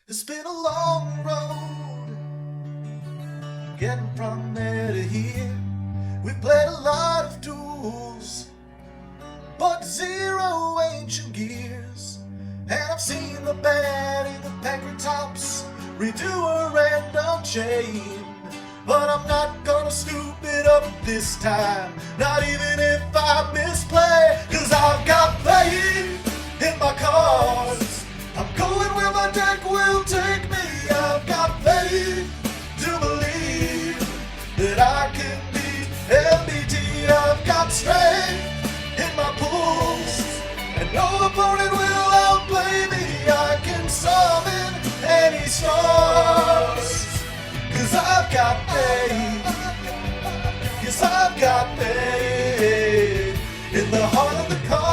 It's been a long road getting from there to here. We've played a lot of duels, but zero ancient gears. And I've seen the bad in the packer tops redo a random chain. But I'm not gonna scoop it up this time, not even if I misplay. Cause I've got faith in my cards, I'm going where my deck will take me. I've got faith to believe that I can beat MBT. I've got strength in my pulls, and no opponent will outplay me. I can summon any stars, cause I've got faith. Yes, I've got faith in the heart of the cards.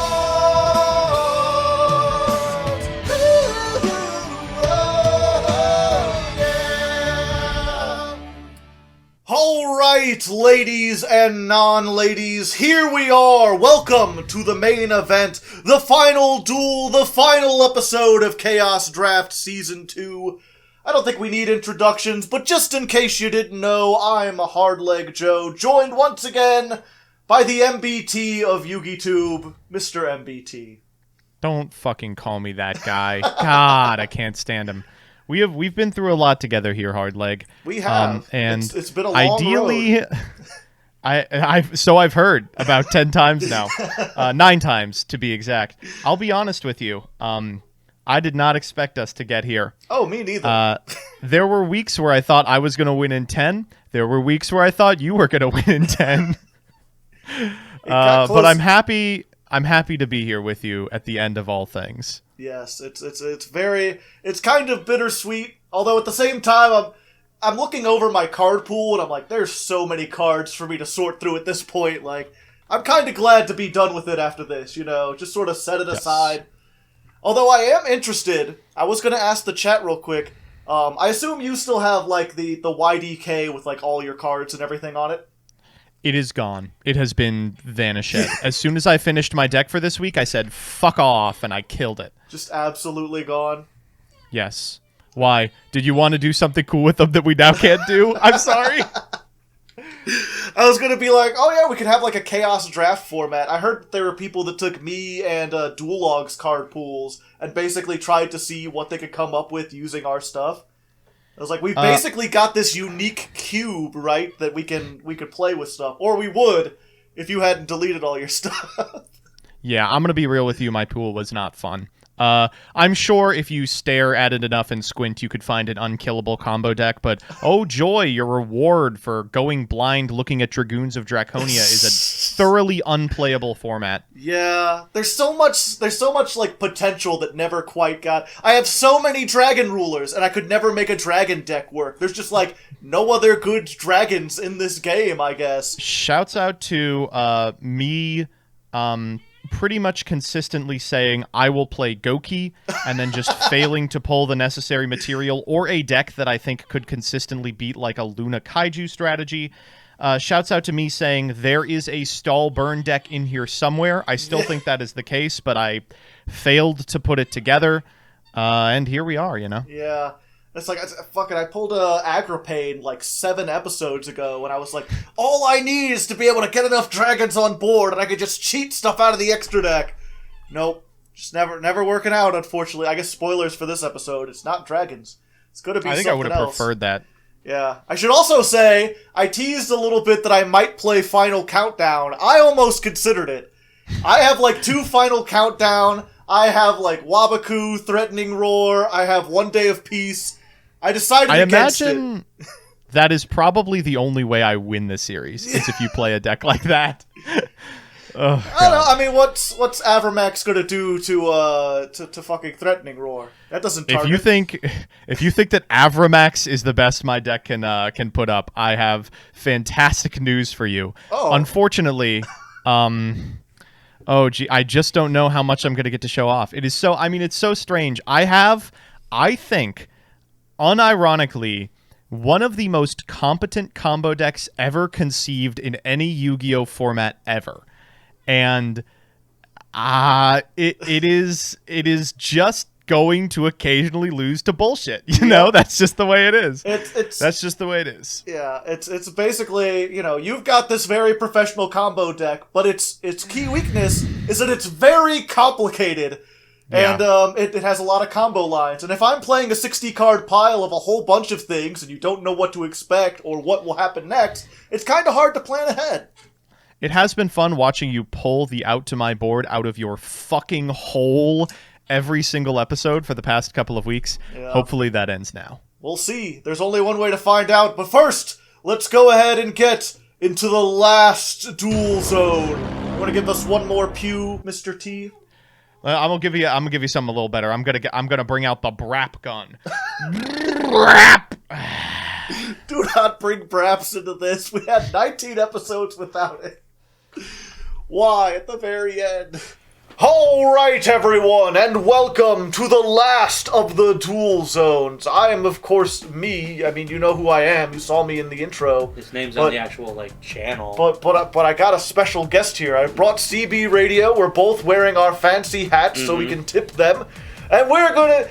Alright, ladies and non-ladies, here we are. Welcome to the main event, the final duel, the final episode of Chaos Draft Season 2. I don't think we need introductions, but just in case you didn't know, I'm a Hardleg Joe, joined once again by the MBT of YugiTube, Mr. MBT. Don't fucking call me that guy. God, I can't stand him. We've been through a lot together here, Hardleg. We have, and it's been a long road. I've heard about 10 times now, 9 times to be exact. I'll be honest with you. I did not expect us to get here. Oh, me neither. There were weeks where I thought I was going to win in 10. There were weeks where I thought you were going to win in 10. But I'm happy to be here with you at the end of all things. Yes, it's kind of bittersweet. Although at the same time, I'm looking over my card pool and I'm like, there's so many cards for me to sort through at this point. Like, I'm kind of glad to be done with it after this. You know, just sort of set it aside. Although I am interested, I was going to ask the chat real quick. I assume you still have, like, the YDK with, like, all your cards and everything on it? It is gone. It has been vanished. As soon as I finished my deck for this week, I said, fuck off, and I killed it. Just absolutely gone? Yes. Why? Did you want to do something cool with them that we now can't do? I'm sorry. I was going to be like, oh yeah, we could have like a Chaos Draft format. I heard there were people that took me and Duel Logs card pools and basically tried to see what they could come up with using our stuff. I was like, we basically got this unique cube, right, that we could play with stuff. Or we would, if you hadn't deleted all your stuff. Yeah, I'm going to be real with you, my pool was not fun. I'm sure if you stare at it enough and squint, you could find an unkillable combo deck, but oh joy, your reward for going blind looking at Dragoons of Draconia is a thoroughly unplayable format. Yeah, there's so much like potential that never quite got. I have so many dragon rulers, and I could never make a dragon deck work. There's just like no other good dragons in this game, I guess. Shouts out to me, pretty much consistently saying I will play Goki and then just failing to pull the necessary material or a deck that I think could consistently beat like a Luna Kaiju strategy. Shouts out to me saying there is a stall burn deck in here somewhere. I still think that is the case, but I failed to put it together. And here we are, you know? Yeah. It's like, I pulled Agripane like 7 episodes ago, and I was like, all I need is to be able to get enough dragons on board, and I could just cheat stuff out of the extra deck. Nope. Just never working out, unfortunately. I guess spoilers for this episode. It's not dragons. It's going to be something else. I think I would have preferred that. Yeah. I should also say, I teased a little bit that I might play Final Countdown. I almost considered it. I have like 2 Final Countdown. I have like Wabaku, Threatening Roar. I have One Day of Peace. I decided against it. I imagine that is probably the only way I win this series, is if you play a deck like that. I don't know. I mean, what's Avramax gonna do to fucking Threatening Roar? That doesn't target. If you think that Avramax is the best my deck can put up, I have fantastic news for you. Oh. Unfortunately, I just don't know how much I'm gonna get to show off. It is so. I mean, it's so strange. I think, unironically, one of the most competent combo decks ever conceived in any Yu-Gi-Oh format ever. And it is just going to occasionally lose to bullshit. You know, that's just the way it is. That's just the way it is. Yeah, it's basically, you know, you've got this very professional combo deck, but its key weakness is that it's very complicated. Yeah. And it has a lot of combo lines. And if I'm playing a 60-card pile of a whole bunch of things and you don't know what to expect or what will happen next, it's kind of hard to plan ahead. It has been fun watching you pull the Out to My Board out of your fucking hole every single episode for the past couple of weeks. Yeah. Hopefully that ends now. We'll see. There's only one way to find out. But first, let's go ahead and get into the last Duel Zone. You want to give us one more pew, Mr. T? I'm gonna give you something a little better. I'm gonna bring out the Brap gun. Brap. Do not bring Braps into this. We had 19 episodes without it. Why, at the very end? Alright, everyone, and welcome to the last of the Duel Zones. I am, of course, me. I mean, you know who I am. You saw me in the intro. His name's on the actual, channel. But I got a special guest here. I brought CB Radio. We're both wearing our fancy hats so we can tip them. And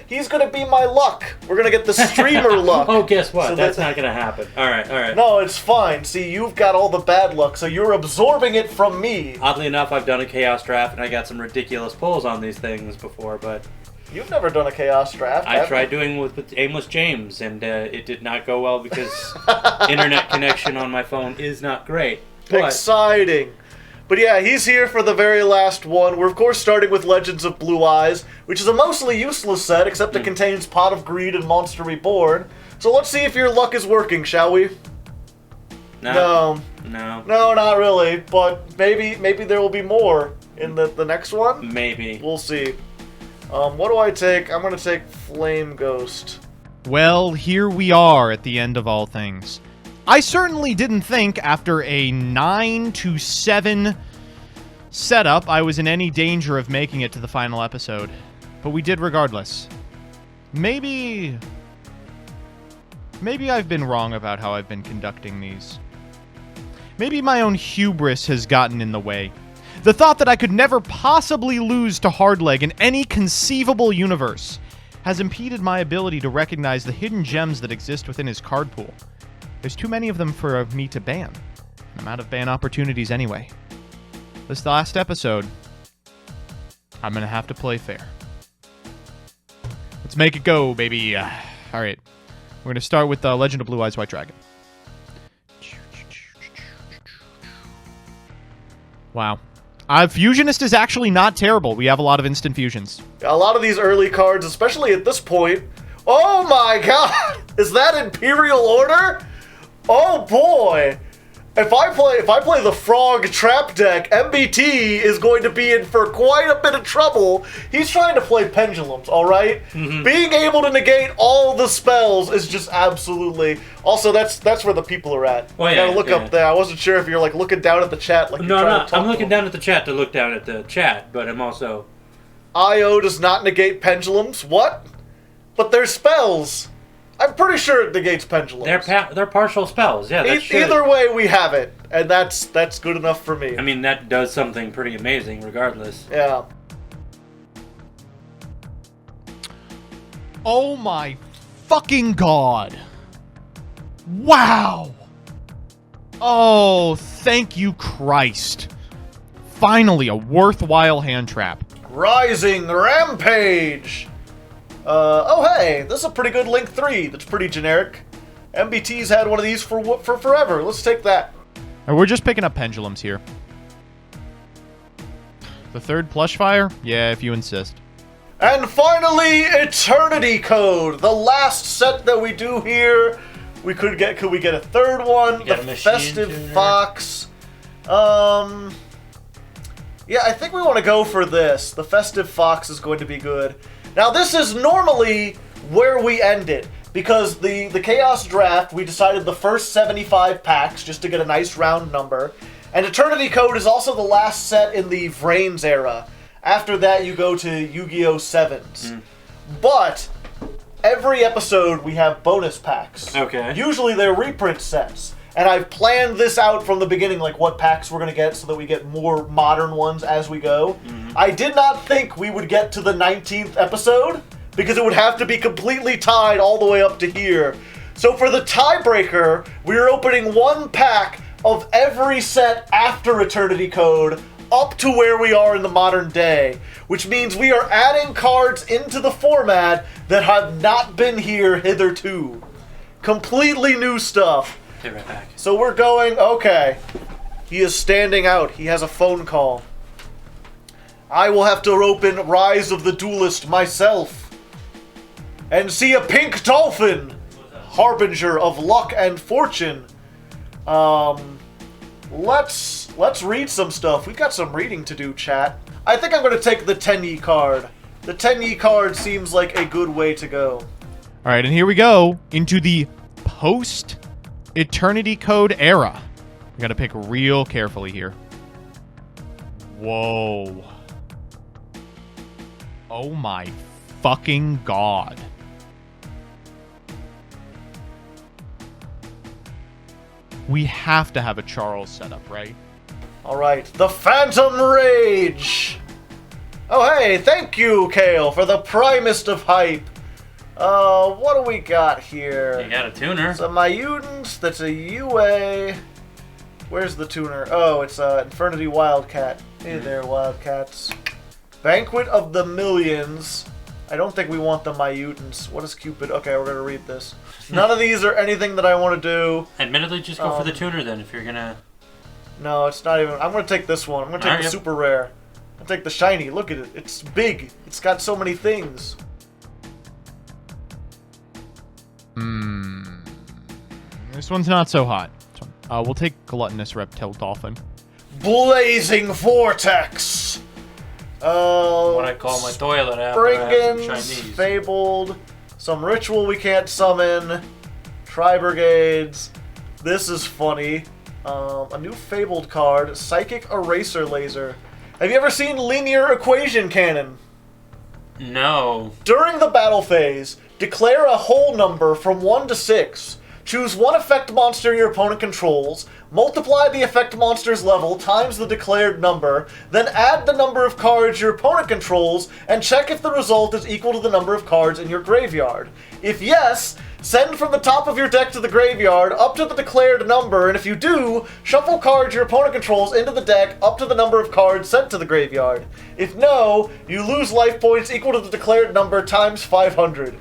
he's gonna be my luck. We're gonna get the streamer luck. Oh, guess what? So That's not gonna happen. Alright. No, it's fine. See, you've got all the bad luck, so you're absorbing it from me. Oddly enough, I've done a Chaos Draft, and I got some ridiculous pulls on these things before, but... You've never done a Chaos Draft, I tried doing with Aimless James, and it did not go well because internet connection on my phone is not great. But exciting. But yeah, he's here for the very last one. We're of course starting with Legends of Blue Eyes, which is a mostly useless set, except it contains Pot of Greed and Monster Reborn. So let's see if your luck is working, shall we? No, not really. But maybe there will be more in the next one. Maybe. We'll see. What do I take? I'm gonna take Flame Ghost. Well, here we are at the end of all things. I certainly didn't think after a 9-7 setup I was in any danger of making it to the final episode. But we did regardless. Maybe I've been wrong about how I've been conducting these. Maybe my own hubris has gotten in the way. The thought that I could never possibly lose to Hardleg in any conceivable universe has impeded my ability to recognize the hidden gems that exist within his card pool. There's too many of them for me to ban. I'm out of ban opportunities anyway. This last episode, I'm gonna have to play fair. Let's make it go, baby. Alright. We're gonna start with Legend of Blue Eyes White Dragon. Wow. Fusionist is actually not terrible. We have a lot of instant fusions. A lot of these early cards, especially at this point. Oh my god! Is that Imperial Order? Oh boy! If I play the Frog Trap deck, MBT is going to be in for quite a bit of trouble. He's trying to play Pendulums, alright? Being able to negate all the spells is just absolutely... Also, that's where the people are at. Well, you gotta look up there. I wasn't sure if you're like looking down at the chat like you're trying to talk I'm looking to them. down at the chat to look down at the chat, but I'm also... IO does not negate Pendulums? What? But they're spells. I'm pretty sure it negates Pendulums. They're partial spells, yeah. Either way, we have it, and that's good enough for me. I mean, that does something pretty amazing, regardless. Yeah. Oh my fucking god. Wow. Oh, thank you, Christ. Finally, a worthwhile hand trap. Rising Rampage! Oh hey, this is a pretty good Link 3 that's pretty generic. MBT's had one of these for forever. Let's take that. And we're just picking up pendulums here. The third plush fire? Yeah, if you insist. And finally, Eternity Code, the last set that we do here. Could we get a third one? The Festive Fox. Yeah, I think we want to go for this. The Festive Fox is going to be good. Now, this is normally where we end it, because the Chaos Draft, we decided the first 75 packs, just to get a nice round number. And Eternity Code is also the last set in the Vrains era. After that, you go to Yu-Gi-Oh! 7s. But every episode, we have bonus packs. Okay. Usually, they're reprint sets. And I've planned this out from the beginning, like what packs we're going to get so that we get more modern ones as we go. I did not think we would get to the 19th episode, because it would have to be completely tied all the way up to here. So for the tiebreaker, we're opening one pack of every set after Eternity Code up to where we are in the modern day, which means we are adding cards into the format that have not been here hitherto. Completely new stuff. Get right back. So we're going, okay. He is standing out. He has a phone call. I will have to open Rise of the Duelist myself. And see a pink dolphin. Harbinger of luck and fortune. Let's read some stuff. We've got some reading to do, chat. I think I'm going to take the Tenyi card. The Tenyi card seems like a good way to go. All right, and here we go into the post-Eternity Code era. We got to pick real carefully here. Whoa. Oh my fucking god. We have to have a Charles setup, right? Alright, the Phantom Rage! Oh hey, thank you, Kale, for the primest of hype. What do we got here? You got a tuner. It's a Myudens, that's a UA. Where's the tuner? Oh, it's Infernity Wildcat. Hey there, Wildcats. Banquet of the Millions. I don't think we want the Myutans. What is Cupid? Okay, we're gonna read this. None of these are anything that I want to do. Admittedly, just go for the tuner then if you're gonna... No, it's not even... I'm gonna take this one. I'm gonna take the super rare. I'll take the shiny. Look at it. It's big. It's got so many things. This one's not so hot. We'll take Gluttonous Reptile Dolphin. Blazing Vortex! What I call my toilet after I have some Springans, Chinese. Fabled, some Ritual we can't summon, Tri-Brigades. This is funny. A new Fabled card, Psychic Eraser Laser. Have you ever seen Linear Equation Cannon? No. During the battle phase, declare a whole number from 1 to 6. Choose one effect monster your opponent controls, multiply the effect monster's level times the declared number, then add the number of cards your opponent controls, and check if the result is equal to the number of cards in your graveyard. If yes, send from the top of your deck to the graveyard up to the declared number, and if you do, shuffle cards your opponent controls into the deck up to the number of cards sent to the graveyard. If no, you lose life points equal to the declared number times 500.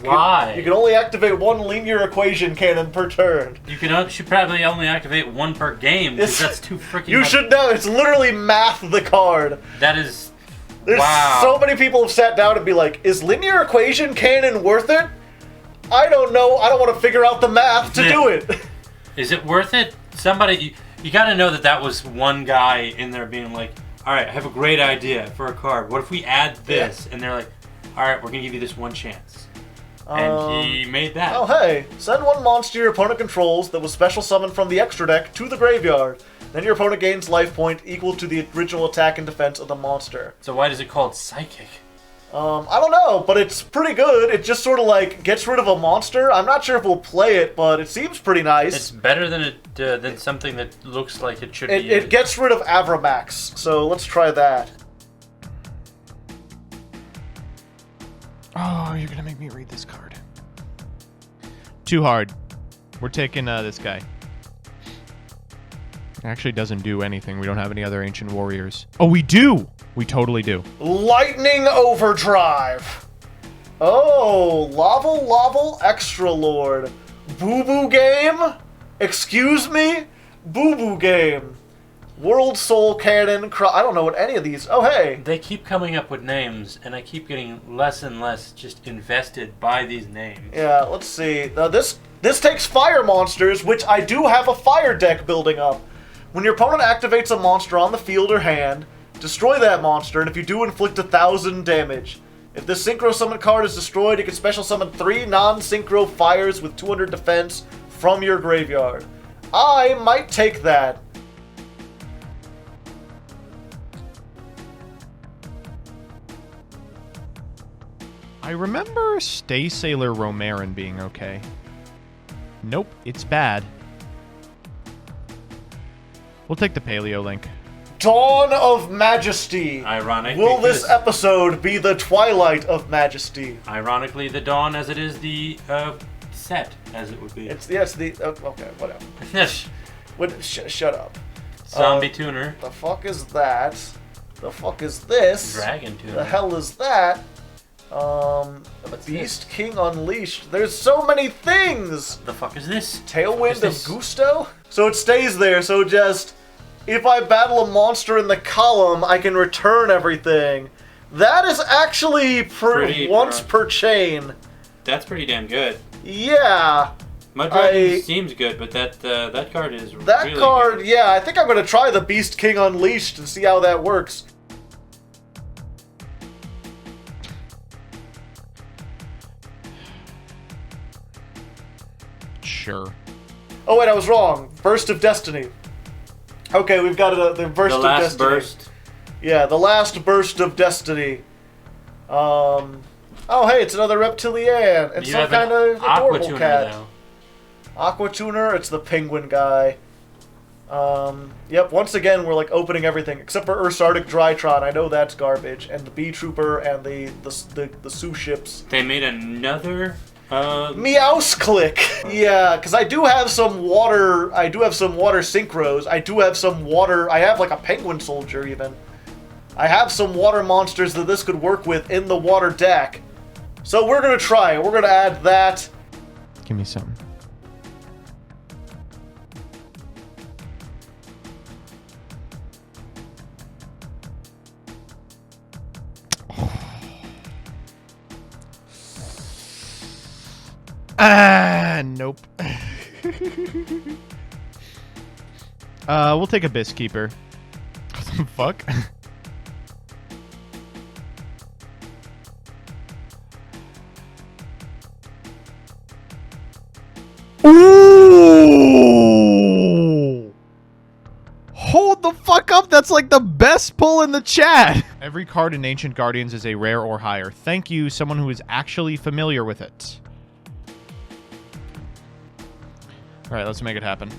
Why? You can only activate one Linear Equation Cannon per turn. You should probably only activate one per game, because that's too freaking You much. should know, it's literally math the card. That is... There's wow. so many people have sat down and be like, is Linear Equation Cannon worth it? I don't know, I don't want to figure out the math to do it. Is it worth it? Somebody, you gotta know that was one guy in there being like, alright, I have a great idea for a card. What if we add this? Yeah. And they're like, alright, we're gonna give you this one chance. And he made that. Oh hey, send one monster your opponent controls that was special summoned from the extra deck to the graveyard. Then your opponent gains life point equal to the original attack and defense of the monster. So why is it called Psychic? I don't know, but it's pretty good. It just sort of like gets rid of a monster. I'm not sure if we'll play it, but it seems pretty nice. It's better than something that looks like it should be used. It gets rid of Avramax, so let's try that. Oh, you're gonna make me read this card. Too hard. We're taking this guy. Actually doesn't do anything. We don't have any other Ancient Warriors. Oh, we do! We totally do. Lightning Overdrive! Oh, Laval Extra Lord. Boo Boo Game? Excuse me? Boo Boo Game. World Soul Cannon. I don't know what any of these... Oh, hey! They keep coming up with names, and I keep getting less and less just invested by these names. Yeah, let's see. Now, this takes fire monsters, which I do have a fire deck building up. When your opponent activates a monster on the field or hand, destroy that monster, and if you do, inflict 1,000 damage. If this Synchro Summon card is destroyed, you can special summon 3 non-Synchro fires with 200 defense from your graveyard. I might take that. I remember Stay Sailor Romarin being okay. Nope, it's bad. We'll take the Paleo Link. dawn of majesty. Ironic. Will this because- episode be the twilight of majesty? Ironically, the dawn as it is the set as it would be. It's the okay, whatever. Shut up. Zombie tuner. The fuck is that? The fuck is this? Dragon tuner. The hell is that? What's Beast this? King Unleashed. There's so many things. The fuck is this? Tailwind Is this- of Gusto? So it stays there, so just if I battle a monster in the column, I can return everything. That is actually Pretty once rough. per chain. That's pretty damn good. Yeah. Mud Dragon I- seems good, but that card is That really card, good. yeah, I think I'm gonna try the Beast King Unleashed and see how that works. Sure. Oh wait, I was wrong. Burst of Destiny. Okay, we've got the Burst The of last Destiny. burst. Yeah, the last Burst of Destiny. Oh hey, it's another Reptilian. It's You some have an kind of Aqua adorable tuner, cat. though. Aqua Tuner, it's the penguin guy. Yep, once again, we're like opening everything, except for Ursardic Drytron. I know that's garbage. And the Bee Trooper and the Sioux ships. They made another. Meow's Click! Yeah, because I do have some water synchros. I do have some water. I have like a penguin soldier even. I have some water monsters that this could work with in the water deck. So we're gonna try it. We're gonna add that. Give me some. Nope. We'll take a Biskeeper. What the fuck? Ooh! Hold the fuck up! That's like the best pull in the chat! Every card in Ancient Guardians is a rare or higher. Thank you, someone who is actually familiar with it. Alright, let's make it happen.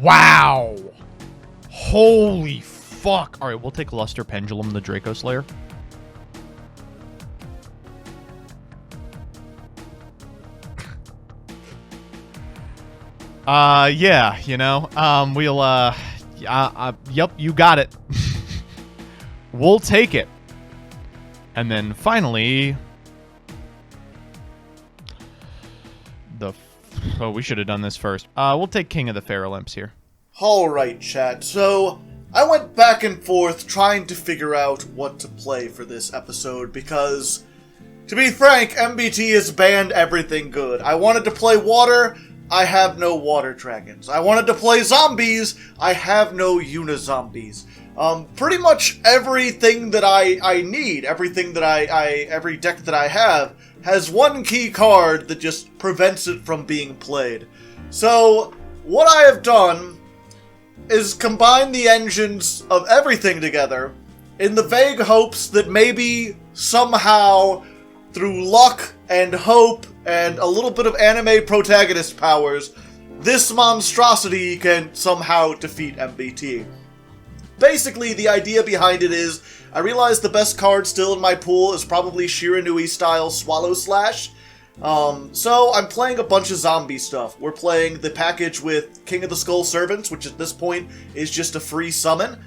Wow! Holy fuck! Alright, we'll take Luster Pendulum, the Draco Slayer. Yeah, you know, yep, you got it. We'll take it. And then finally... we should have done this first. We'll take King of the Pharaoh Imps here. Alright, chat. So, I went back and forth trying to figure out what to play for this episode because, to be frank, MBT has banned everything good. I wanted to play water, I have no water dragons. I wanted to play zombies, I have no unizombies. Pretty much everything that I need, everything that every deck that I have, has one key card that just prevents it from being played. So, what I have done is combine the engines of everything together in the vague hopes that maybe, somehow, through luck and hope and a little bit of anime protagonist powers, this monstrosity can somehow defeat MBT. Basically, the idea behind it is, I realize the best card still in my pool is probably Shiranui-style Swallow Slash. So I'm playing a bunch of zombie stuff. We're playing the package with King of the Skull Servants, which at this point is just a free summon.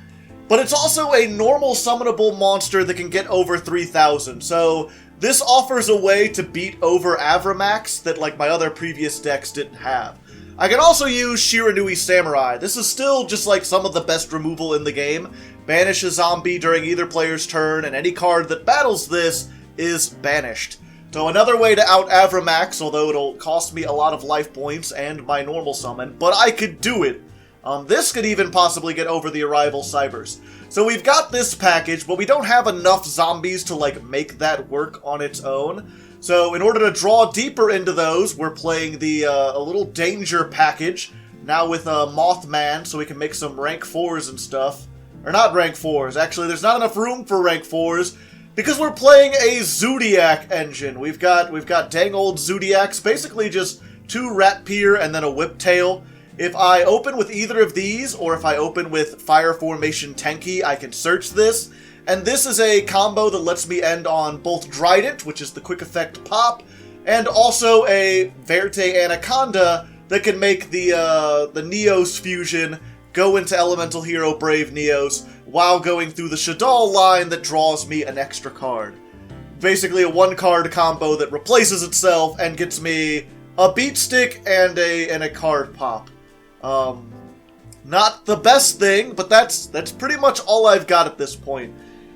But it's also a normal summonable monster that can get over 3,000, so this offers a way to beat over Avramax that, like, my other previous decks didn't have. I can also use Shiranui Samurai. This is still just like some of the best removal in the game. Banish a zombie during either player's turn, and any card that battles this is banished. So another way to out Avramax, although it'll cost me a lot of life points and my normal summon, but I could do it. This could even possibly get over the Arrival Cybers. So we've got this package, but we don't have enough zombies to, like, make that work on its own. So in order to draw deeper into those, we're playing the a little danger package, now with Mothman, so we can make some rank 4s and stuff. Or not rank 4s, actually there's not enough room for rank 4s, because we're playing a Zodiac engine. We've got dang old Zodiacs, basically just 2 Rat Pier, and then a Whiptail. If I open with either of these, or if I open with Fire Formation Tenki, I can search this. And this is a combo that lets me end on both Drident, which is the quick effect pop, and also a Verte Anaconda that can make the Neos fusion go into Elemental Hero Brave Neos while going through the Shaddoll line that draws me an extra card. Basically a 1-card combo that replaces itself and gets me a Beat Stick and a card pop. Not the best thing, but that's pretty much all I've got at this point.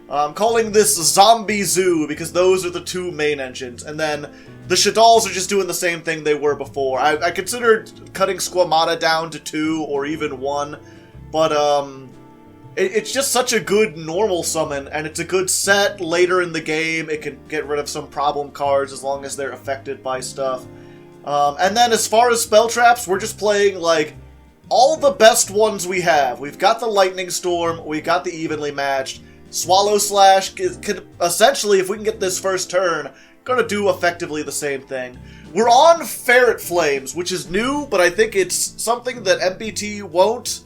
I'm calling this Zombie Zoo because those are the 2 main engines, and then the Shaddolls are just doing the same thing they were before. I considered cutting Squamata down to 2 or even 1, but it's just such a good normal summon, and it's a good set later in the game. It can get rid of some problem cards as long as they're affected by stuff. And then as far as spell traps, we're just playing, like, all the best ones we have. We've got the Lightning Storm, we got the Evenly Matched. Swallow Slash could essentially, if we can get this first turn, gonna do effectively the same thing. We're on Ferret Flames, which is new, but I think it's something that MBT won't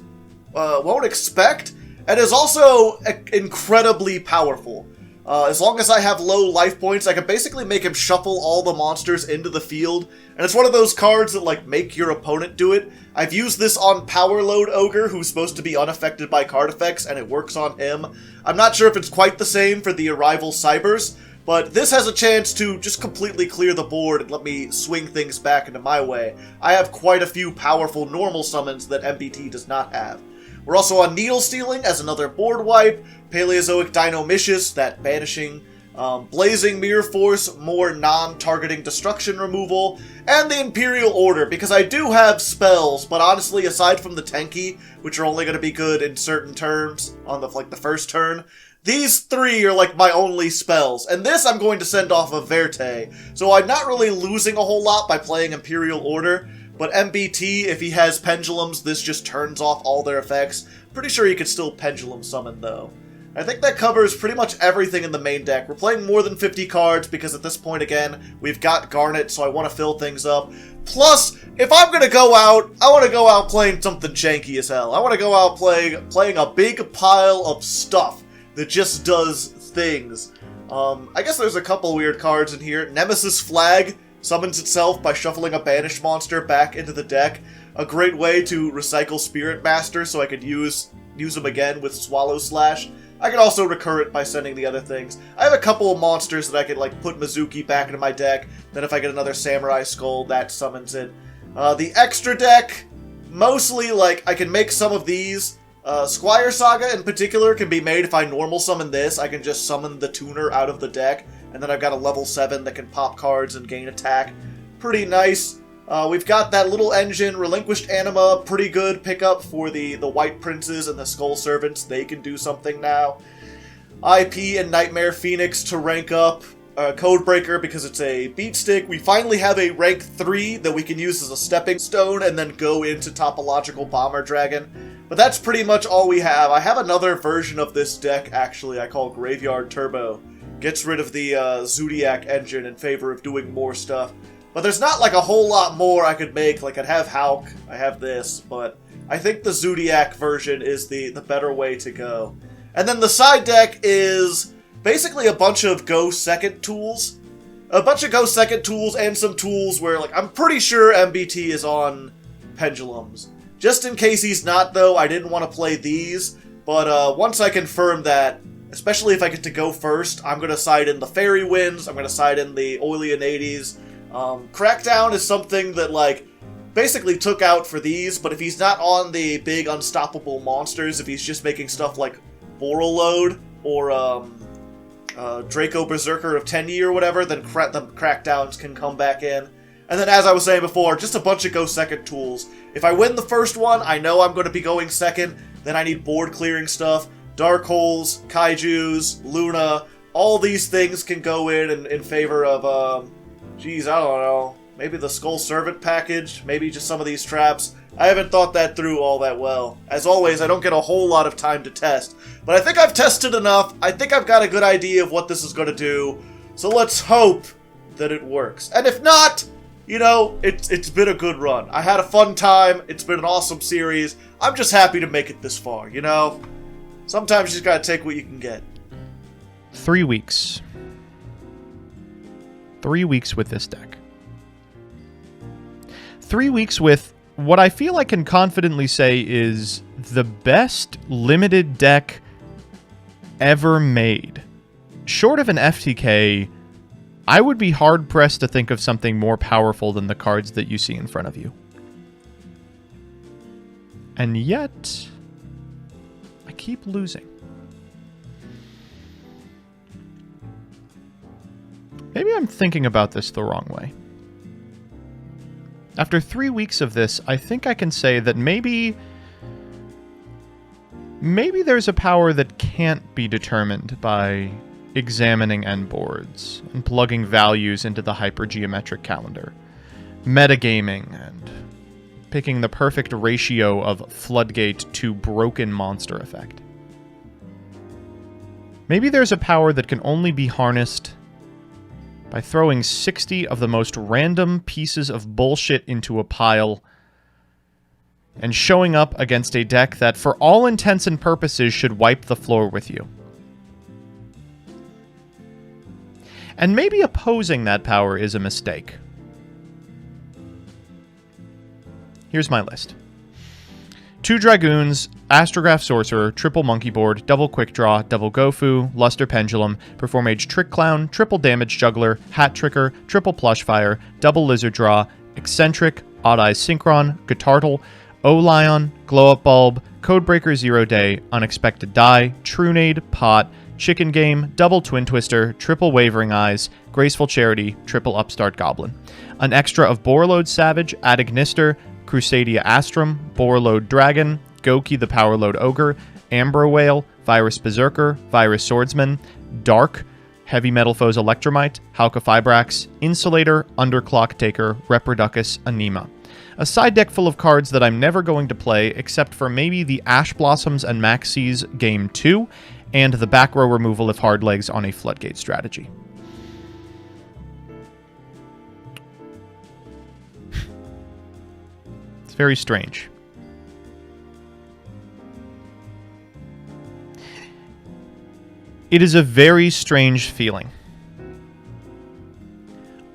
expect, and is also incredibly powerful. As long as I have low life points, I can basically make him shuffle all the monsters into the field, and it's one of those cards that, like, make your opponent do it. I've used this on Power Load Ogre, who's supposed to be unaffected by card effects, and it works on him. I'm not sure if it's quite the same for the Arrival Cybers, but this has a chance to just completely clear the board and let me swing things back into my way. I have quite a few powerful normal summons that MBT does not have. We're also on Needle Stealing as another board wipe, Paleozoic Dinomicious, that banishing, Blazing Mirror Force, more non-targeting destruction removal, and the Imperial Order, because I do have spells, but honestly, aside from the Tenki, which are only going to be good in certain terms on the first turn, these 3 are like my only spells, and this I'm going to send off of Verte, so I'm not really losing a whole lot by playing Imperial Order. But MBT, if he has Pendulums, this just turns off all their effects. Pretty sure he could still Pendulum Summon, though. I think that covers pretty much everything in the main deck. We're playing more than 50 cards, because at this point, again, we've got Garnet, so I want to fill things up. Plus, if I'm going to go out, I want to go out playing something janky as hell. I want to go out playing a big pile of stuff that just does things. I guess there's a couple weird cards in here. Nemesis Flag summons itself by shuffling a banished monster back into the deck. A great way to recycle Spirit Master so I could use them again with Swallow Slash. I could also recur it by sending the other things. I have a couple of monsters that I could, like, put Mizuki back into my deck. Then if I get another Samurai Skull, that summons it. The extra deck, mostly, like, I can make some of these. Squire Saga in particular can be made if I normal summon this. I can just summon the tuner out of the deck. And then I've got a level 7 that can pop cards and gain attack. Pretty nice. We've got that little engine, Relinquished Anima, pretty good pickup for the White Princes and the Skull Servants. They can do something now. IP and Nightmare Phoenix to rank up. Codebreaker because it's a beat stick. We finally have a rank 3 that we can use as a stepping stone and then go into Topological Bomber Dragon. But that's pretty much all we have. I have another version of this deck, actually, I call Graveyard Turbo. Gets rid of the Zodiac engine in favor of doing more stuff. But there's not like a whole lot more I could make. Like I'd have Hauk, I have this, but I think the Zodiac version is the better way to go. And then the side deck is basically a bunch of Go Second tools. A bunch of Go Second tools and some tools where, like, I'm pretty sure MBT is on Pendulums. Just in case he's not, though, I didn't want to play these. But once I confirm that, especially if I get to go first, I'm going to side in the Fairy Winds, I'm going to side in the Oleanades. Crackdown is something that, like, basically took out for these, but if he's not on the big unstoppable monsters, if he's just making stuff like Boral Load or Draco Berserker of Tenyi or whatever, then the Crackdowns can come back in. And then, as I was saying before, just a bunch of Go Second tools. If I win the first one, I know I'm going to be going second, then I need board clearing stuff. Dark Holes, Kaijus, Luna, all these things can go in favor of, geez, I don't know, maybe the Skull Servant package, maybe just some of these traps. I haven't thought that through all that well. As always, I don't get a whole lot of time to test, but I think I've tested enough. I think I've got a good idea of what this is going to do, so let's hope that it works. And if not, you know, it's been a good run. I had a fun time. It's been an awesome series. I'm just happy to make it this far, you know? Sometimes you just gotta take what you can get. 3 weeks. 3 weeks with this deck. 3 weeks with what I feel I can confidently say is the best limited deck ever made. Short of an FTK, I would be hard-pressed to think of something more powerful than the cards that you see in front of you. And yet, I keep losing. Maybe I'm thinking about this the wrong way. After 3 weeks of this, I think I can say that maybe there's a power that can't be determined by examining end boards and plugging values into the hypergeometric calendar, metagaming, and picking the perfect ratio of floodgate to broken monster effect. Maybe there's a power that can only be harnessed by throwing 60 of the most random pieces of bullshit into a pile and showing up against a deck that, for all intents and purposes, should wipe the floor with you. And maybe opposing that power is a mistake. Here's my list. 2 Dragoons, Astrograph Sorcerer, triple Monkey Board, double Quick Draw, double Gofu, Luster Pendulum, Perform Age Trick Clown, triple Damage Juggler, Hat Tricker, triple Plush Fire, double Lizard Draw, Eccentric, Odd Eyes Synchron, Guitartle, O-Lion, Glow Up Bulb, Codebreaker 0 Day, Unexpected Die, Trunade, Pot, Chicken Game, double Twin Twister, triple Wavering Eyes, Graceful Charity, triple Upstart Goblin. An extra of Borreload Savage, Adignister, Crusadia Astrum, Borreload Dragon, Goki the Powerload Ogre, Ambro Whale, Virus Berserker, Virus Swordsman, Dark, Heavy Metal Foes Electromite, Halka Fibrax, Insulator, Underclock Taker, Reproducus, Anima. A side deck full of cards that I'm never going to play except for maybe the Ash Blossoms and Maxies Game 2, and the back row removal of Hardlegs on a Floodgate strategy. It's very strange. It is a very strange feeling.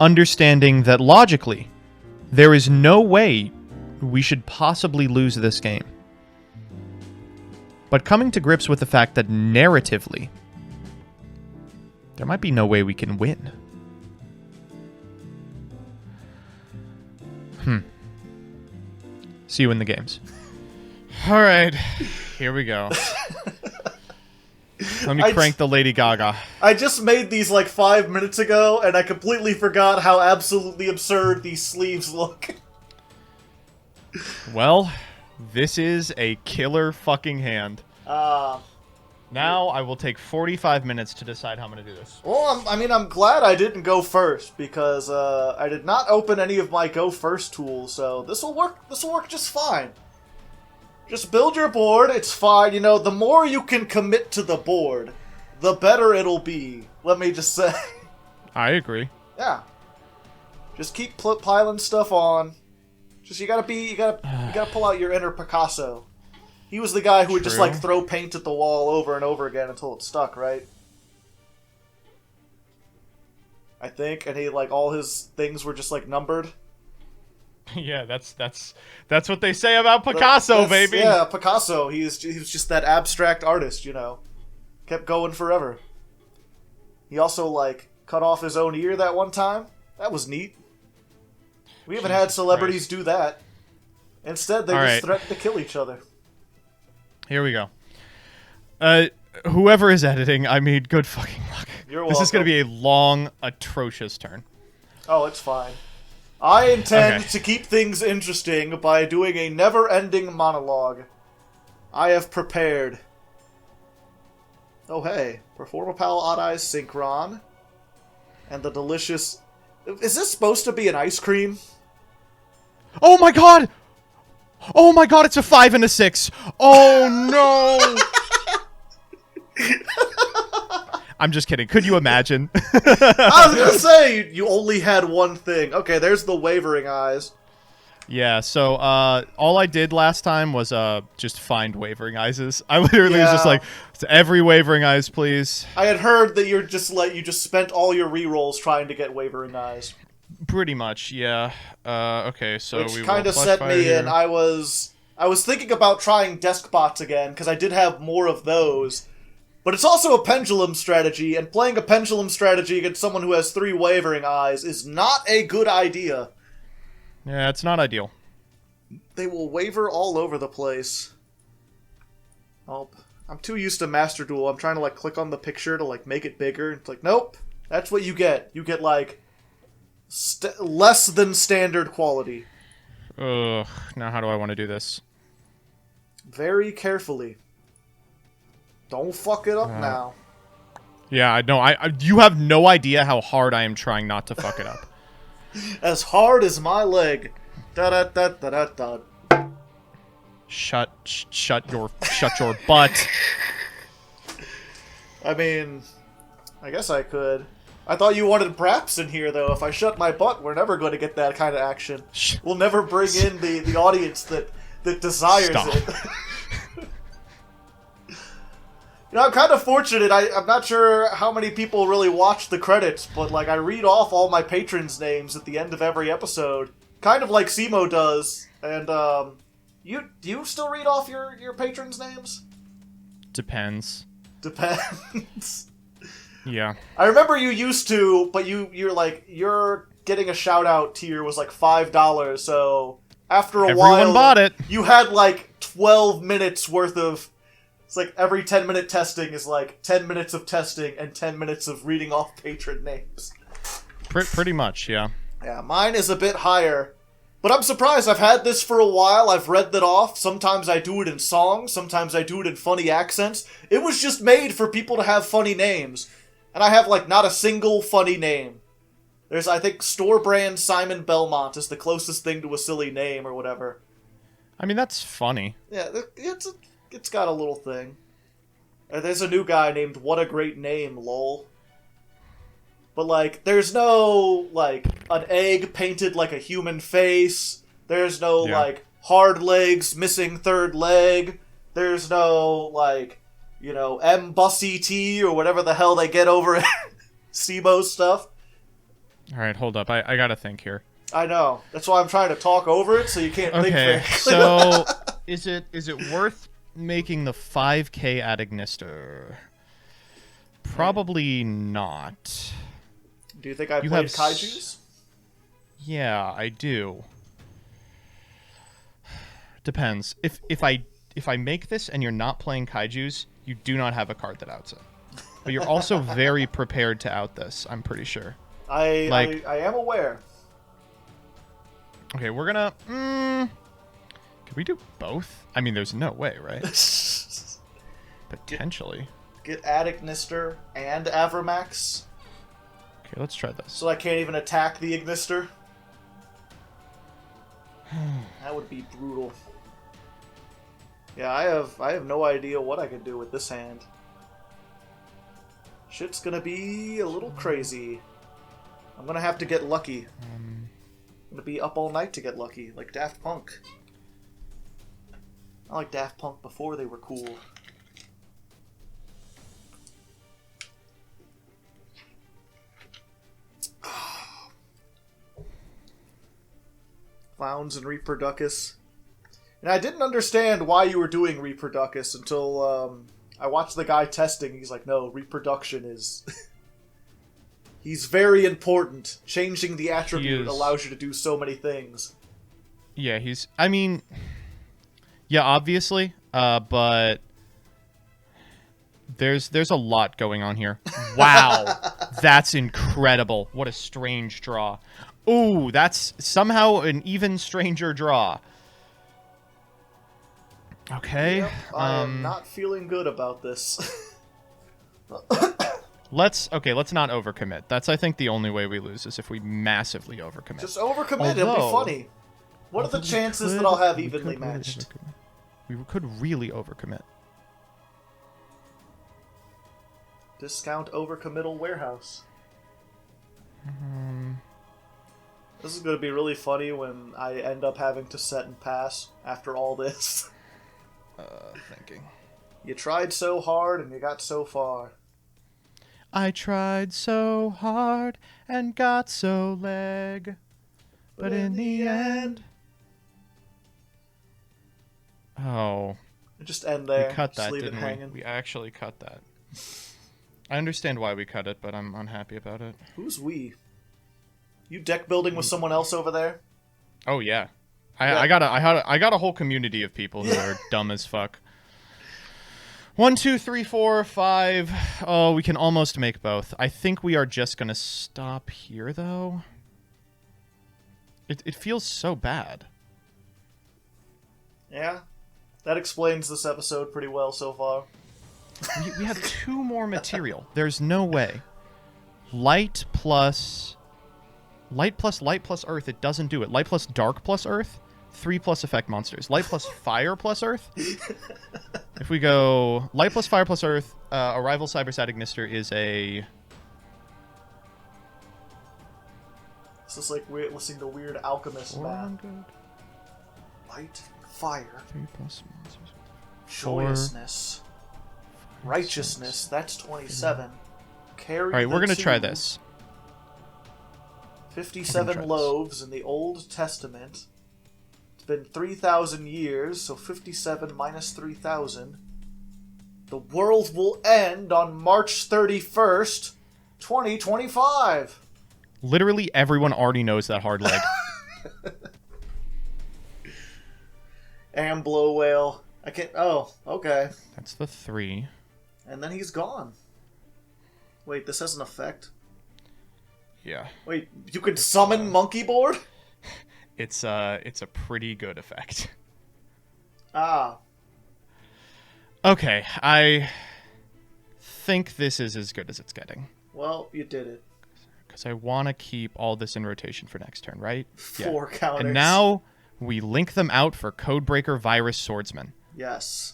Understanding that logically, there is no way we should possibly lose this game. But coming to grips with the fact that narratively, there might be no way we can win. See you in the games. All right, here we go. Let me crank the Lady Gaga. I just made these like 5 minutes ago, and I completely forgot how absolutely absurd these sleeves look. Well, this is a killer fucking hand. Now I will take 45 minutes to decide how I'm going to do this. Well, I'm glad I didn't go first, because I did not open any of my go first tools, so this will work just fine. Just build your board, it's fine. You know, the more you can commit to the board, the better it'll be. Let me just say. I agree. Yeah. Just keep piling stuff on. Just you gotta pull out your inner Picasso. He was the guy who would just like throw paint at the wall over and over again until it stuck, right? I think, and he like all his things were just like numbered. Yeah, that's what they say about Picasso, baby. Yeah, Picasso. He was just that abstract artist, you know. Kept going forever. He also like cut off his own ear that one time. That was neat. We haven't had celebrities do that. Instead, they just threaten to kill each other. Here we go. Whoever is editing, I mean, good fucking luck. You're welcome. This is going to be a long, atrocious turn. Oh, it's fine. I intend to keep things interesting by doing a never-ending monologue. I have prepared. Oh, hey. Perform a Pal Odd Eyes Synchron. And the delicious... Is this supposed to be an ice cream? Oh my god! Oh my god, it's a 5 and a 6. Oh no! I'm just kidding. Could you imagine? I was gonna say you only had one thing. Okay, there's the wavering eyes. Yeah, so all I did last time was just find wavering eyes. I literally was just like, every wavering eyes, please. I had heard that you just spent all your rerolls trying to get wavering eyes. Pretty much, yeah. Okay, so which we kind of set me in. I was thinking about trying desk bots again because I did have more of those. But it's also a pendulum strategy, and playing a pendulum strategy against someone who has 3 wavering eyes is not a good idea. Yeah, it's not ideal. They will waver all over the place. Oh, I'm too used to Master Duel. I'm trying to, click on the picture to, make it bigger. It's like, nope. That's what you get. You get, less than standard quality. Ugh, now how do I want to do this? Very carefully. Don't fuck it up now. Yeah, I know. You have no idea how hard I am trying not to fuck it up. As hard as my leg. Da da da da da da. Shut your butt. I mean, I guess I could. I thought you wanted Braps in here, though. If I shut my butt, we're never going to get that kind of action. We'll never bring in the audience that desires it. I'm kind of fortunate. I'm not sure how many people really watch the credits, but I read off all my patrons' names at the end of every episode, kind of like Simo does. And do you still read off your patrons' names? Depends. Yeah. I remember you used to, but you're getting a shout out tier was $5. So after a while, everyone bought it. You had 12 minutes worth of. It's every 10-minute testing is 10 minutes of testing and 10 minutes of reading off patron names. Pretty much, yeah. Yeah, mine is a bit higher. But I'm surprised. I've had this for a while. I've read that off. Sometimes I do it in songs. Sometimes I do it in funny accents. It was just made for people to have funny names. And I have, not a single funny name. There's, I think, store brand Simon Belmont is the closest thing to a silly name or whatever. I mean, that's funny. Yeah, it's got a little thing. There's a new guy named What a Great Name, lol. But, there's no, an egg painted like a human face. There's no, hard legs missing third leg. There's no, M-Bussy T or whatever the hell they get over at SIBO stuff. Alright, hold up. I gotta think here. I know. That's why I'm trying to talk over it so you can't think very clearly. So, is it worth making the 5K at Ignister? Probably not. Do you think I played Kaijus? Yeah, I do. Depends. If I make this and you're not playing Kaijus, you do not have a card that outs it. But you're also very prepared to out this, I'm pretty sure. I am aware. Okay, we're gonna... Could we do both? I mean, there's no way, right? Potentially. Get Ignister and Avramax. Okay, let's try this. So I can't even attack the Ignister? That would be brutal. Yeah, I have no idea what I can do with this hand. Shit's gonna be a little crazy. I'm gonna have to get lucky. I'm gonna be up all night to get lucky, like Daft Punk. I like Daft Punk before they were cool. Clowns and Reproducus. And I didn't understand why you were doing Reproducus until I watched the guy testing. He's like, no, reproduction is... He's very important. Changing the attribute allows you to do so many things. Yeah, I mean... Yeah, obviously, but... There's a lot going on here. Wow. That's incredible. What a strange draw. Ooh, that's somehow an even stranger draw. Okay. Yep, I am not feeling good about this. Let's not overcommit. That's, I think, the only way we lose is if we massively overcommit. Just overcommit, it'll be funny. What are the chances that I'll have evenly matched? We could really overcommit. Discount overcommittal warehouse. This is going to be really funny when I end up having to set and pass after all this. Thinking. You tried so hard and you got so far. I tried so hard and got so leg, but in the end... Oh. Just end there. We cut Just that, leave didn't it hanging. we? We actually cut that. I understand why we cut it, but I'm unhappy about it. Who's we? You deck building with someone else over there? Oh yeah, I got a whole community of people who are dumb as fuck. 1, 2, 3, 4, 5. Oh, we can almost make both. I think we are just gonna stop here though. It feels so bad. Yeah, that explains this episode pretty well so far. We have 2 more material. There's no way. Light plus light plus earth, it doesn't do it. Light plus dark plus earth, 3 plus effect monsters. Light plus fire plus earth. If we go light plus fire plus earth, Arrival Cyberstatic Mister is a... This is like weird, listening to weird alchemist math. Light, fire, 3 plus monsters. joyousness, righteousness, that's 27. Carry Alright, we're the gonna try two. this. 57 loaves in the Old Testament. It's been 3,000 years, so 57 minus 3,000. The world will end on March 31st, 2025. Literally everyone already knows that Hardleg. And blow whale. I can't. Oh, okay. That's the 3. And then he's gone. Wait, this has an effect? Yeah. Wait, you can summon Monkey Board? It's a pretty good effect. Ah. Okay, I think this is as good as it's getting. Well, you did it. Because I want to keep all this in rotation for next turn, right? 4 counters. And now we link them out for Codebreaker Virus Swordsman. Yes.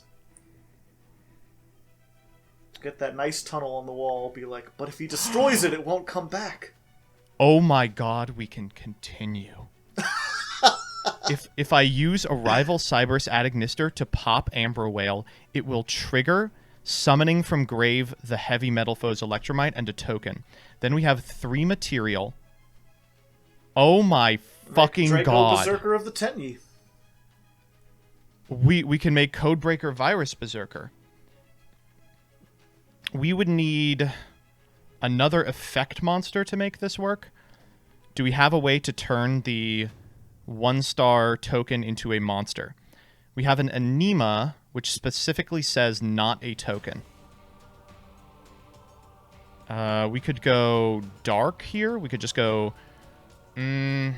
Get that nice tunnel on the wall, be like, but if he destroys it, it won't come back. Oh my god, we can continue. If I use Arrival Cyberstatic Mister to pop Amber Whale, it will trigger summoning from grave the heavy metal foe's Electromite and a token. Then we have 3 material. Oh my fucking Draco god. Berserker of the Tenyi. We can make Codebreaker Virus Berserker. We would need another effect monster to make this work. Do we have a way to turn the 1-star token into a monster? We have an Anima, which specifically says not a token. We could go dark here. We could just go... I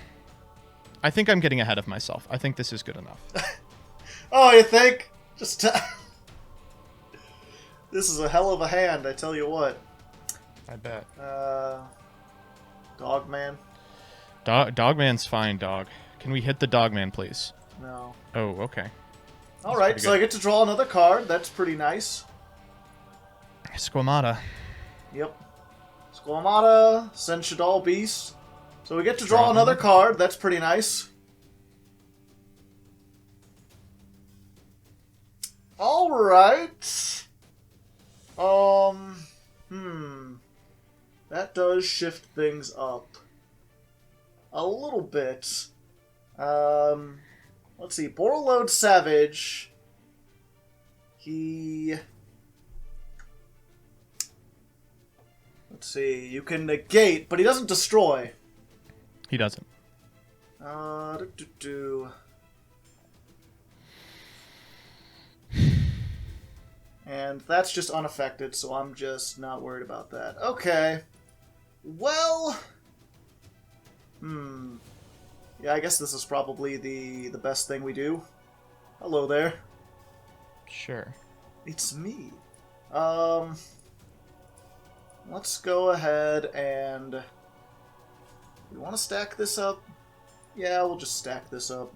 think I'm getting ahead of myself. I think this is good enough. Oh, you think? Just... This is a hell of a hand, I tell you what. I bet. Dogman? Dogman's fine, dog. Can we hit the Dogman, please? No. Oh, okay. Alright, so I get to draw another card. That's pretty nice. Squamata. Yep. Squamata, send Shadal Beast. So we get to draw another card. That's pretty nice. Alright. That does shift things up a little bit. Let's see. Borreload Savage. Let's see. You can negate, but he doesn't destroy. He doesn't. And that's just unaffected, so I'm just not worried about that. Okay. Well... Yeah, I guess this is probably the best thing we do. Hello there. Sure. It's me. Let's go ahead and... We want to stack this up? Yeah, we'll just stack this up.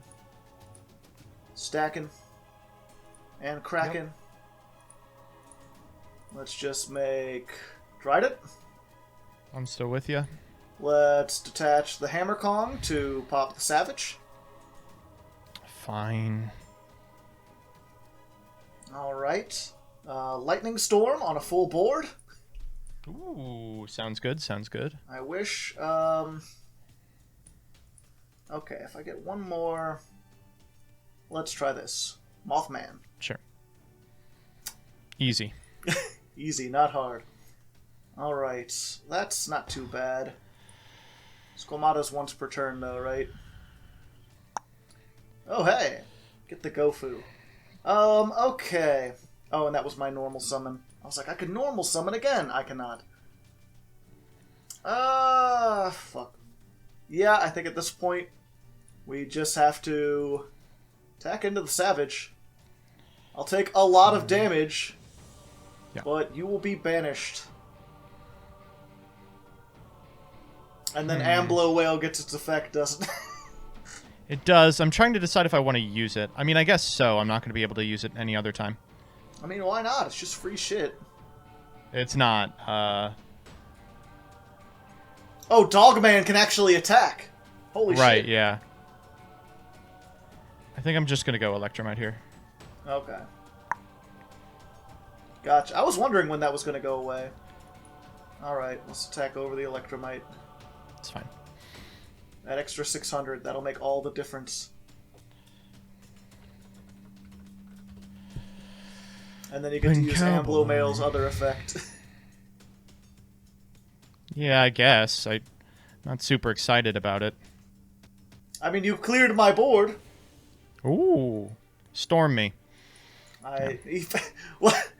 Stacking. And cracking. Yep. Let's just make Tried it. I'm still with you. Let's detach the Hammer Kong to pop the Savage. Fine. Alright. Lightning Storm on a full board. Ooh, sounds good, sounds good. I wish, okay, if I get one more... Let's try this. Mothman. Sure. Easy. Easy, not hard. Alright, that's not too bad. Squamata's once per turn, though, right? Oh, hey! Get the Gofu. Okay. Oh, and that was my normal summon. I was like, I could normal summon again. I cannot. Fuck. Yeah, I think at this point, we just have to attack into the Savage. I'll take a lot of damage, but you will be banished. And then Amblo Whale gets its effect, doesn't it? It does. I'm trying to decide if I want to use it. I mean, I guess so. I'm not going to be able to use it any other time. I mean, why not? It's just free shit. It's not. Oh, Dogman can actually attack. Holy shit. Right, yeah. I think I'm just going to go Electromite here. Okay. Gotcha. I was wondering when that was going to go away. Alright, let's attack over the Electromite. It's fine. That extra 600, that'll make all the difference. And then you get to use Amblomail's other effect. Yeah, I guess. I'm not super excited about it. I mean, you cleared my board. Ooh. Storm me. What?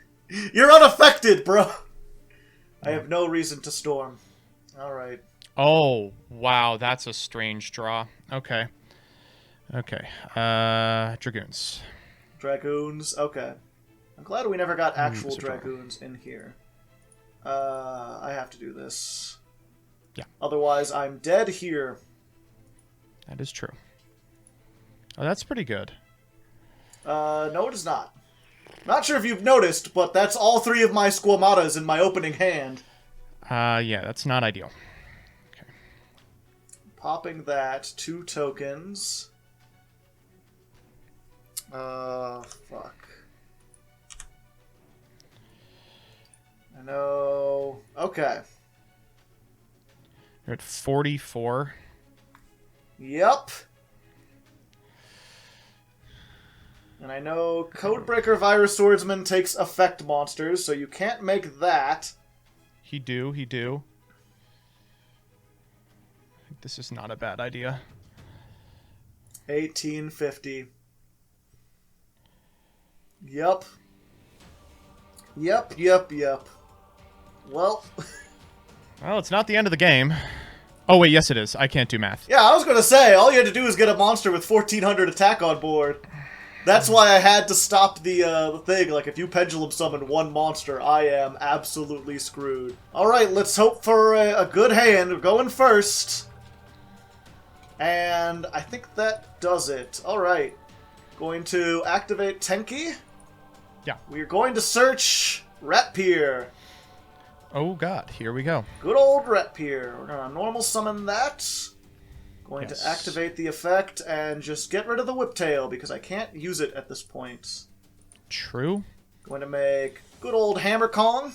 You're unaffected, bro. I have no reason to storm. Alright. Oh, wow. That's a strange draw. Okay. Okay. Dragoons. Dragoons. Okay. I'm glad we never got actual Dragoons in here. I have to do this. Yeah. Otherwise, I'm dead here. That is true. Oh, that's pretty good. No, it is not. Not sure if you've noticed, but that's all three of my Squamatas in my opening hand. Yeah, that's not ideal. Okay. Popping that, 2 tokens. Fuck. I know. Okay. You're at 44. Yep. And I know Codebreaker Virus Swordsman takes effect monsters, so you can't make that. He do. I think this is not a bad idea. 1850. Yep. Yep. Well... Well, it's not the end of the game. Oh, wait, yes it is. I can't do math. Yeah, I was gonna say, all you had to do is get a monster with 1400 attack on board. That's why I had to stop the thing. Like, if you pendulum summon one monster, I am absolutely screwed. Alright, let's hope for a good hand. We're going first. And I think that does it. Alright. Going to activate Tenki. Yeah. We're going to search Ratpier. Oh, God. Here we go. Good old Ratpier. We're going to normal summon that. Going to activate the effect and just get rid of the Whiptail because I can't use it at this point. True. Going to make good old Hammer Kong.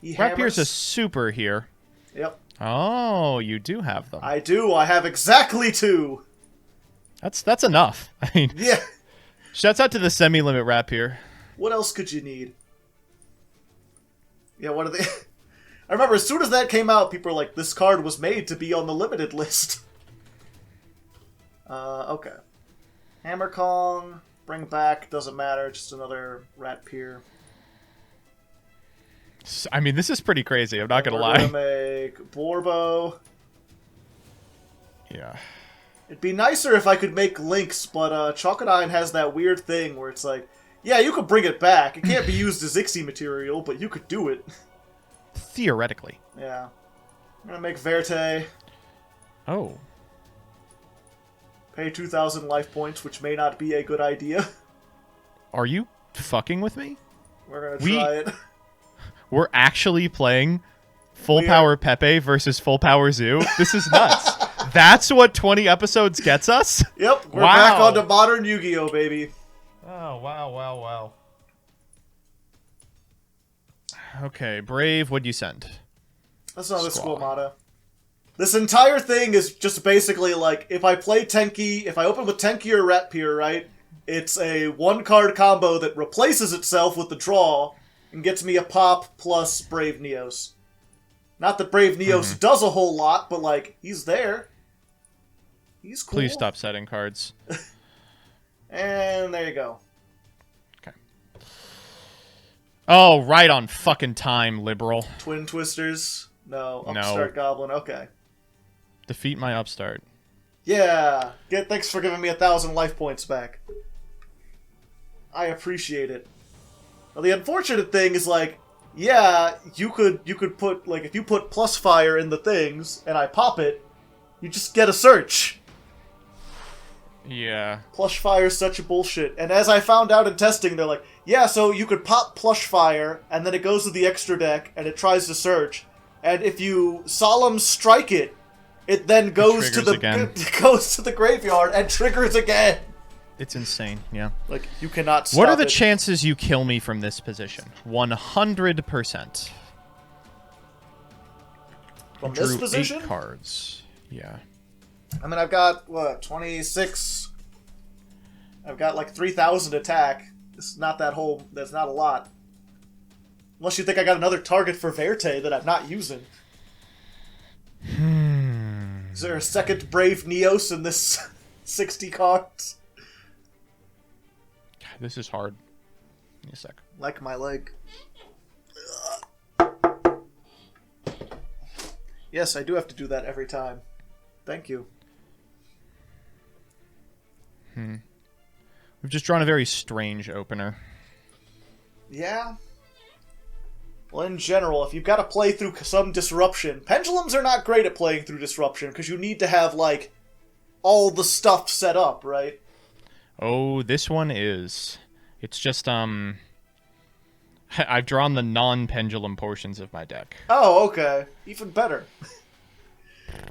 Ratpier's a super here. Yep. Oh, you do have them. I do. I have exactly 2. That's enough. I mean, yeah. Shouts out to the semi-limit Rapier. What else could you need? Yeah, what are they? I remember as soon as that came out, people were like, this card was made to be on the limited list. Okay. Hammer Kong, bring back, doesn't matter, just another Ratpier. I mean, this is pretty crazy, I'm not gonna lie. We're gonna make Borbo. Yeah. It'd be nicer if I could make Lynx, but Chocodine has that weird thing where it's like, yeah, you could bring it back. It can't be used as Ixie material, but you could do it. Theoretically. Yeah. I'm gonna make Verte. Oh. Pay 2,000 life points, which may not be a good idea. Are you fucking with me? We're gonna try it. we're actually playing full power Pepe versus full power Zoo. This is nuts. That's what 20 episodes gets us? Yep, we're back on to modern Yu-Gi-Oh, baby. Oh, wow. Okay, Brave, what'd you send? That's not a Squamata. This entire thing is just basically like, if I play Tenki, if I open with Tenki or Ratpier, right, it's a one-card combo that replaces itself with the draw and gets me a pop plus Brave Neos. Not that Brave Neos does a whole lot, but, like, he's there. He's cool. Please stop setting cards. And there you go. Okay. Oh, right on fucking time, liberal. Twin Twisters? No. Upstart Goblin? Okay. Defeat my upstart. Yeah. Thanks for giving me 1,000 life points back. I appreciate it. Well, the unfortunate thing is, like, yeah, you could put, like, if you put plus fire in the things, and I pop it, you just get a search. Yeah. Plush fire is such a bullshit. And as I found out in testing, they're like, yeah, so you could pop plush fire, and then it goes to the extra deck, and it tries to search. And if you solemn strike it, it then goes to the graveyard and triggers again. It's insane, yeah. Like, you cannot stop What are the chances you kill me from this position? 100%. From this position? 8 cards. Yeah. I mean, I've got, what, 26? I've got, like, 3,000 attack. It's not that's not a lot. Unless you think I got another target for Verte that I'm not using. Is there a second Brave Neos in this 60 cards? This is hard. Give me a sec. Like my leg. Yes, I do have to do that every time. Thank you. We've just drawn a very strange opener. Yeah. Well, in general, if you've got to play through some disruption, pendulums are not great at playing through disruption, because you need to have, like, all the stuff set up, right? Oh, this one is. It's just, I've drawn the non-pendulum portions of my deck. Oh, okay. Even better.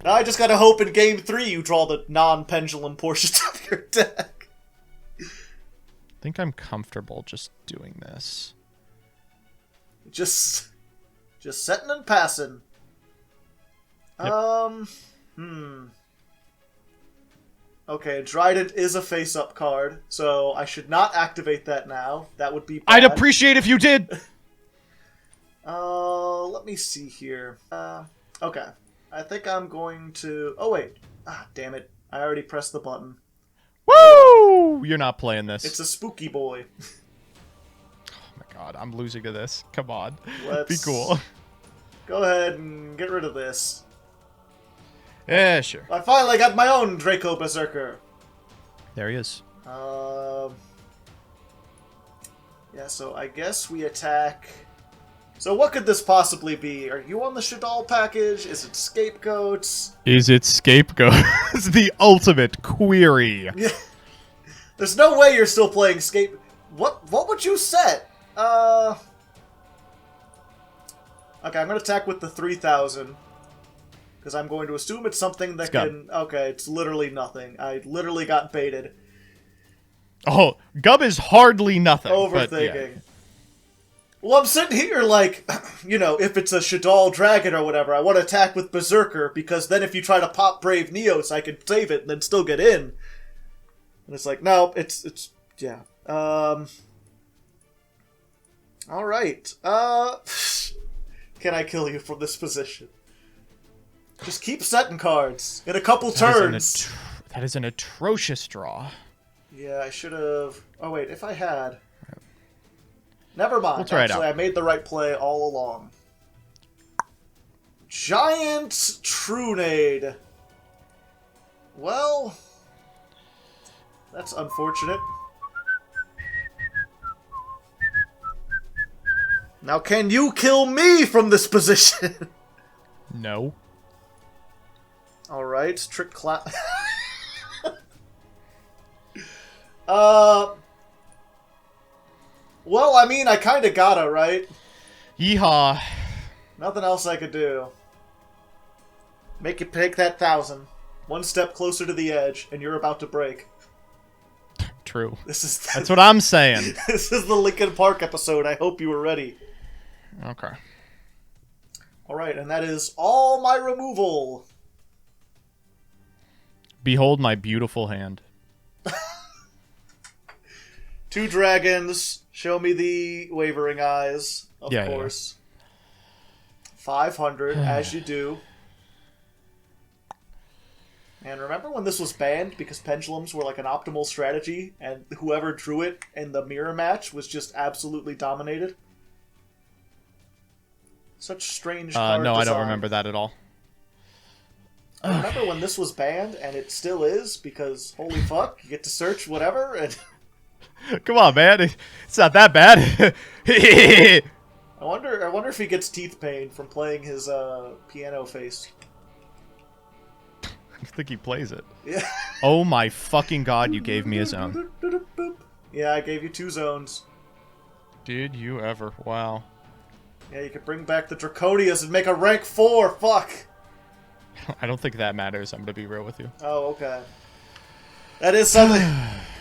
Now I just gotta hope in Game 3 you draw the non-pendulum portions of your deck. I think I'm comfortable just doing this. Just setting and passing. Yep. Okay, Dryden is a face-up card, so I should not activate that now. That would be bad. I'd appreciate if you did! Let me see here. Okay. I think I'm going to... Oh, wait. Ah, damn it. I already pressed the button. Woo! You're not playing this. It's a spooky boy. Oh my god, I'm losing to this. Come on. Let's be cool. Go ahead and get rid of this. Yeah, sure. I finally got my own Draco Berserker. There he is. Yeah, so I guess we attack... So what could this possibly be? Are you on the Shadal package? Is it Scapegoats? Is it Scapegoats? The ultimate query. Yeah. There's no way you're still playing What would you set? Okay, I'm going to attack with the 3,000. Because I'm going to assume it's something that can... Okay, it's literally nothing. I literally got baited. Oh, Gub is hardly nothing. Overthinking. But, yeah. Well, I'm sitting here like, you know, if it's a Shadal Dragon or whatever, I want to attack with Berserker, because then if you try to pop Brave Neos, I can save it and then still get in. And it's like, no, it's yeah. Alright. Can I kill you from this position? Just keep setting cards. In a couple turns. That is an atrocious draw. Yeah, I should have... Oh, wait, if I had... Never mind. We'll try Actually, it out. I made the right play all along. Giant Trunade. Well... That's unfortunate. Now, can you kill me from this position? No. Alright, trick clap. Well, I mean, I kinda gotta, right? Yeehaw. Nothing else I could do. Make you take that 1,000. One step closer to the edge, and you're about to break. True. That's what I'm saying. This is the Linkin Park episode. I hope you were ready. Okay. Alright, and that is all my removal. Behold my beautiful hand. 2 dragons. Show me the wavering eyes. Of course. 500, as you do. And remember when this was banned because pendulums were like an optimal strategy, and whoever drew it in the mirror match was just absolutely dominated? Such strange card No, design. I don't remember that at all. I remember when this was banned, and it still is, because holy fuck, you get to search whatever, and... Come on, man. It's not that bad. I wonder if he gets teeth pain from playing his piano face. I think he plays it. Yeah. Oh my fucking god, you gave me a zone. Yeah, I gave you 2 zones. Did you ever? Wow. Yeah, you could bring back the Draconias and make a rank 4, fuck! I don't think that matters, I'm gonna be real with you. Oh, okay. That is something.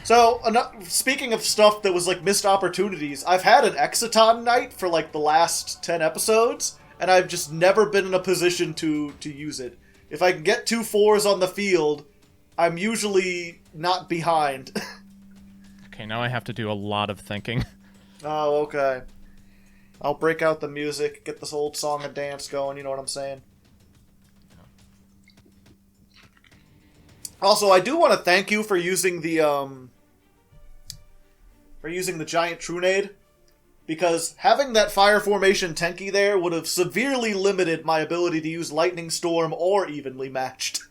So, speaking of stuff that was like missed opportunities, I've had an Exciton night for like the last 10 episodes, and I've just never been in a position to use it. If I can get 2 4s on the field, I'm usually not behind. Okay, now I have to do a lot of thinking. Oh, okay. I'll break out the music, get this old song and dance going, you know what I'm saying? Also, I do want to thank you for using the giant Trunade, because having that fire formation Tenki there would have severely limited my ability to use Lightning Storm or Evenly Matched.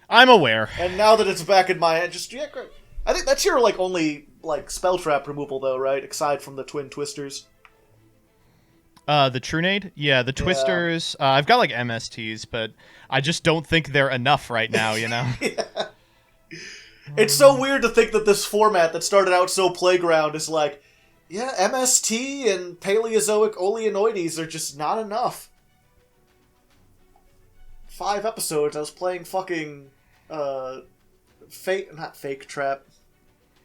I'm aware. And now that it's back in my head, great. I think that's your only spell trap removal though, right? Aside from the Twin Twisters. The Trunade? Yeah, the Twisters. I've got MSTs, but I just don't think they're enough right now, you know? Yeah. It's so weird to think that this format that started out so playground is MST and Paleozoic Oleonoides are just not enough. 5 episodes, I was playing fucking, not Fake Trap.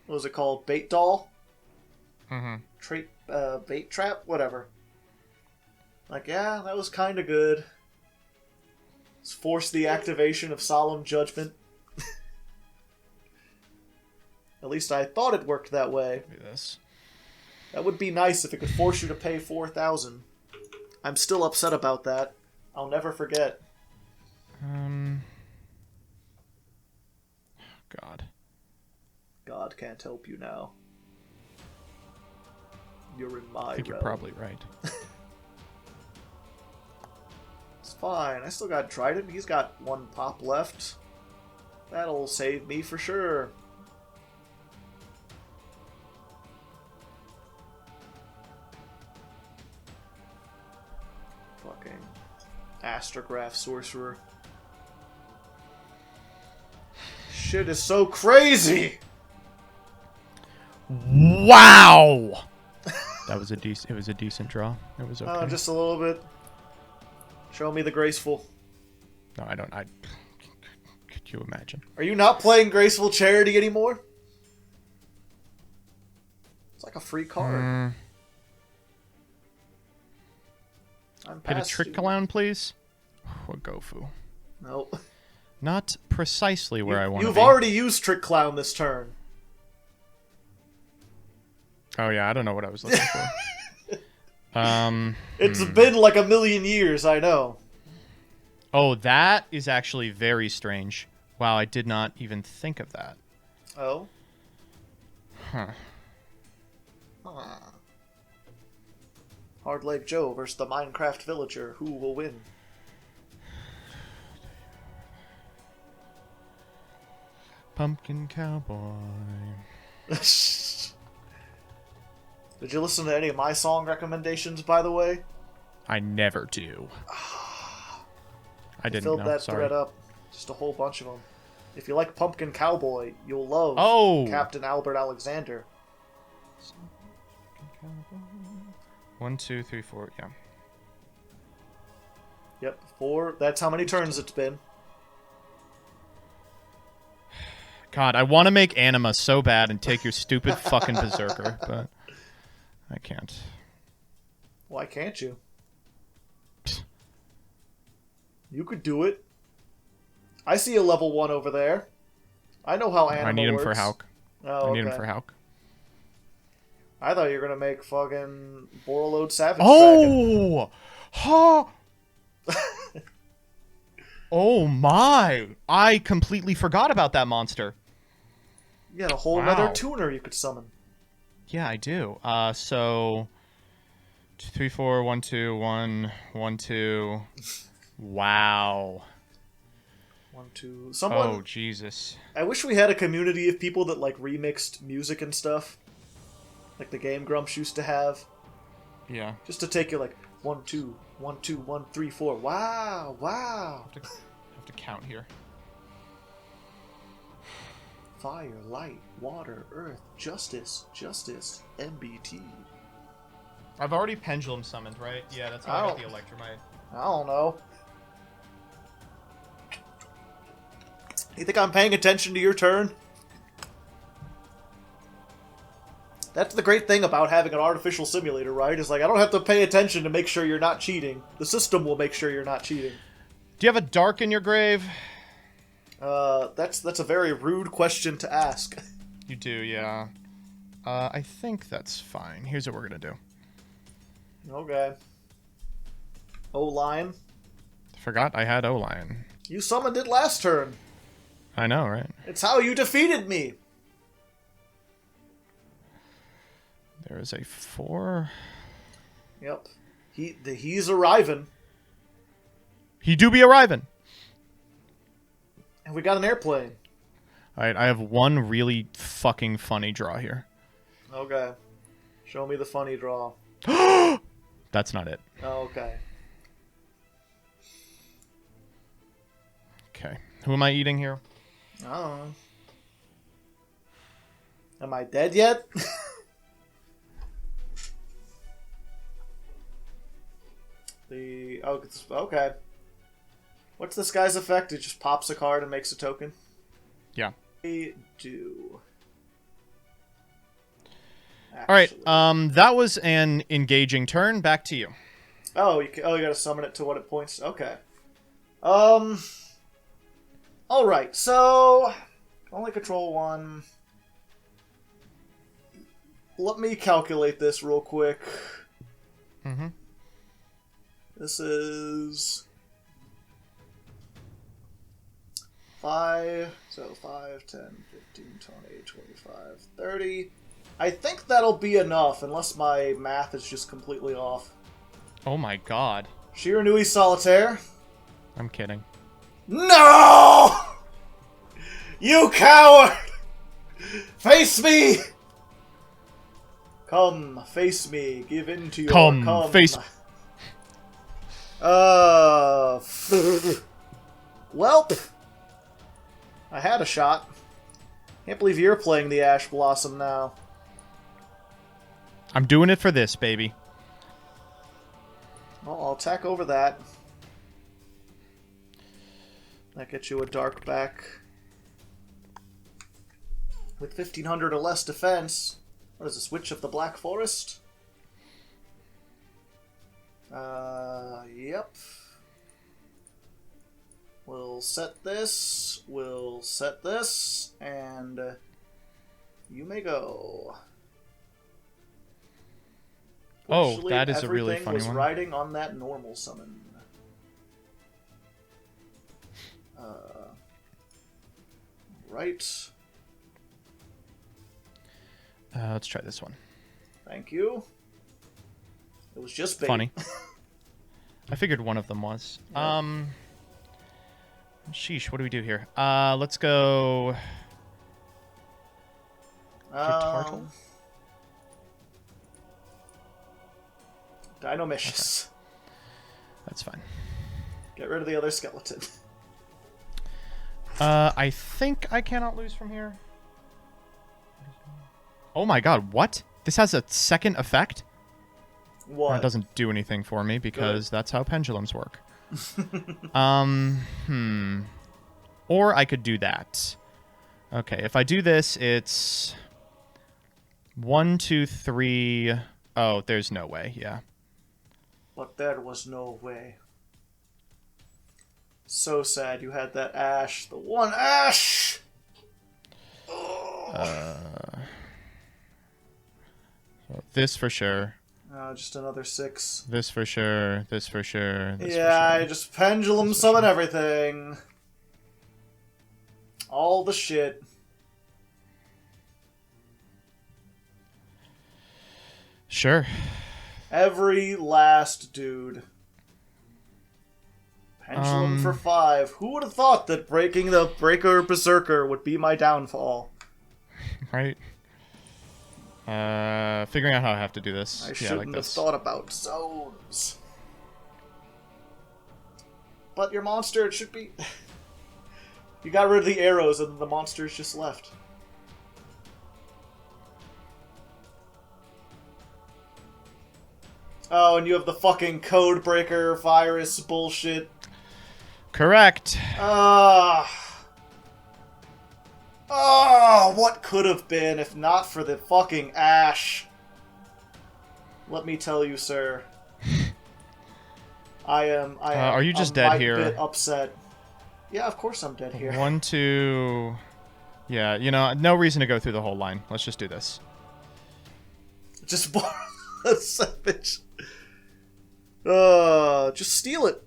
What was it called? Bait Doll? Mm-hmm. Bait Trap? Whatever. Yeah, that was kinda good. Let's force the activation of Solemn Judgment. At least I thought it worked that way. This. That would be nice if it could force you to pay 4,000. I'm still upset about that. I'll never forget. God. God can't help you now. You're in my I think realm. you're probably right. It's fine. I still got Trident. He's got 1 pop left. That'll save me for sure. Fucking Astrograph Sorcerer. Shit is so crazy! Wow! That was a decent. It was a decent draw. It was okay. Oh, just a little bit. Show me the graceful. No, I don't. Could you imagine? Are you not playing Graceful Charity anymore? It's like a free card. I'm Hit a past Trick you. Clown, please. Or Gofu. Nope. Not precisely where I want to be. You've already used Trick Clown this turn. Oh yeah, I don't know what I was looking for. It's been like a million years, I know. Oh, that is actually very strange. Wow, I did not even think of that. Oh? Huh. Hardleg Joe versus the Minecraft villager. Who will win? Pumpkin Cowboy. Did you listen to any of my song recommendations, by the way? I never do. I didn't Filled know. that Sorry. thread up. Just a whole bunch of them. If you like Pumpkin Cowboy, you'll love Oh! Captain Albert Alexander. 1, 2, 3, 4. Yeah. Yep, 4. That's how many turns it's been. God, I want to make Anima so bad and take your stupid fucking Berserker, but I can't. Why can't you? You could do it. I see a level 1 over there. I know how Anima I need him works. for Hauk. Oh, I need him okay. for Hauk. I thought you were gonna make fucking Borreload Savage Dragon. Oh! Ha! Oh my! I completely forgot about that monster. You got a whole Wow. nother tuner you could summon. Yeah, I do. So 2, 3, 4, 1, 2, 1, 1, 2. Wow. 1, 2. Someone. Oh Jesus. I wish we had a community of people that like remixed music and stuff, like the Game Grumps used to have. Yeah. Just to take you like 1, 2, 1, 2, 1, 3, 4. Wow, wow. I have to count here. Fire, light, water, earth, justice, justice, MBT. I've already pendulum summoned, right? Yeah, that's how I got the Electromite. I don't know. You think I'm paying attention to your turn? That's the great thing about having an artificial simulator, right? Is like I don't have to pay attention to make sure you're not cheating. The system will make sure you're not cheating. Do you have a dark in your grave? That's a very rude question to ask. You do, yeah. I think that's fine. Here's what we're gonna do. Okay. O-Lion. Forgot I had O-Lion. You summoned it last turn. I know, right? It's how you defeated me. There is a 4. Yep. He's arriving. He do be arriving. And we got an airplane. Alright, I have one really fucking funny draw here. Okay. Show me the funny draw. That's not it. Oh, okay. Okay. Who am I eating here? I don't know. Am I dead yet? Okay. What's this guy's effect? It just pops a card and makes a token? Yeah. I do. Alright, Actually. that was an engaging turn. Back to you. Oh, you gotta summon it to what it points. Okay. Alright, so only control 1. Let me calculate this real quick. Mm-hmm. This is 5, so 5, 10, 15, 20, 25, 30. I think that'll be enough, unless my math is just completely off. Oh my god. Shiranui Solitaire. I'm kidding. No! You coward! Face me! Come, face me. Give in to your Come, face... Welp. I had a shot. Can't believe you're playing the Ash Blossom now. I'm doing it for this, baby. Well, I'll attack over that. That gets you a dark back. With 1500 or less defense. What is this, Witch of the Black Forest? Yep. We'll set this, and you may go. Oh, Fortunately, that is a really everything funny was one. riding on that normal summon. Right. Let's try this one. Thank you. It was just bait. Funny. I figured one of them was. Yeah. Sheesh, what do we do here? Let's go... Turtle? Dinomishus. Okay. That's fine. Get rid of the other skeleton. I think I cannot lose from here. Oh my god, what? This has a second effect? What? It doesn't do anything for me because that's how pendulums work. Or I could do that. Okay, if I do this, it's 1, 2, 3. Oh, there's no way. Yeah. But there was no way. So sad you had that ash. The one ash! So this for sure. Just another 6. This for sure. This for sure. This Yeah, for sure. I just pendulum summon everything. All the shit. Sure. Every last dude. Pendulum for 5. Who would have thought that breaking the Breaker Berserker would be my downfall? Right. Figuring out how I have to do this. I shouldn't have thought about zones. But your monster, it should be... You got rid of the arrows and the monsters just left. Oh, and you have the fucking code breaker virus bullshit. Correct. What could have been if not for the fucking ash? Let me tell you, sir. I am are you just a dead might here? bit upset. Yeah, of course I'm dead here. 1, 2. Yeah, you know, no reason to go through the whole line. Let's just do this. Just borrow the savage. Just steal it.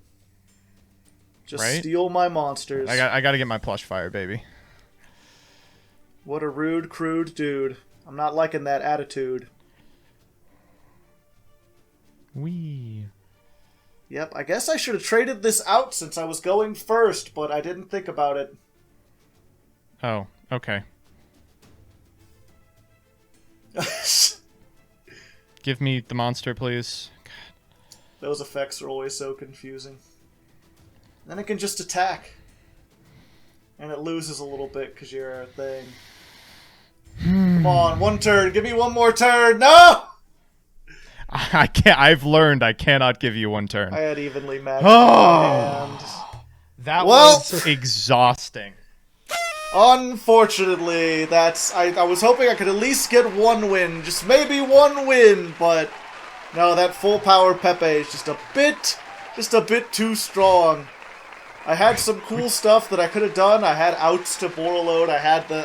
Just Right? steal my monsters. I got to get my plush fire, baby. What a rude, crude dude. I'm not liking that attitude. Wee. Yep, I guess I should have traded this out since I was going first, but I didn't think about it. Oh, okay. Give me the monster, please. Those effects are always so confusing. Then it can just attack. And it loses a little bit because you're a thing. Come on, one turn. Give me one more turn. No! I can't. I've learned I cannot give you one turn. I had evenly matched hands. That Well- was exhausting. Unfortunately, that's... I was hoping I could at least get one win. Just maybe one win, but... No, that full power Pepe is just a bit too strong. I had some cool stuff that I could have done. I had outs to Borreload. I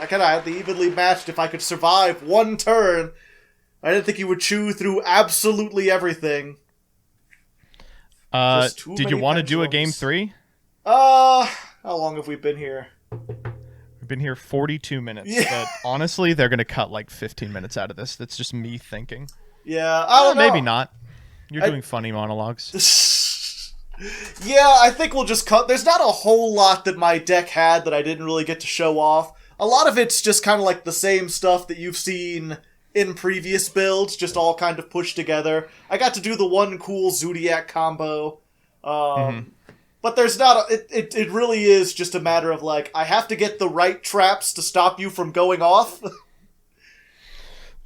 kind of had the evenly matched if I could survive one turn. I didn't think he would chew through absolutely everything. Did you many want to do a game pendulums. 3? How long have we been here? We've been here 42 minutes, Yeah. but honestly, they're going to cut like 15 minutes out of this. That's just me thinking. Yeah, I don't know. Maybe not. You're doing funny monologues. Yeah, I think we'll just cut. There's not a whole lot that my deck had that I didn't really get to show off. A lot of it's just kind of like the same stuff that you've seen in previous builds, just all kind of pushed together. I got to do the one cool Zodiac combo. But there's not it really is just a matter of like, I have to get the right traps to stop you from going off.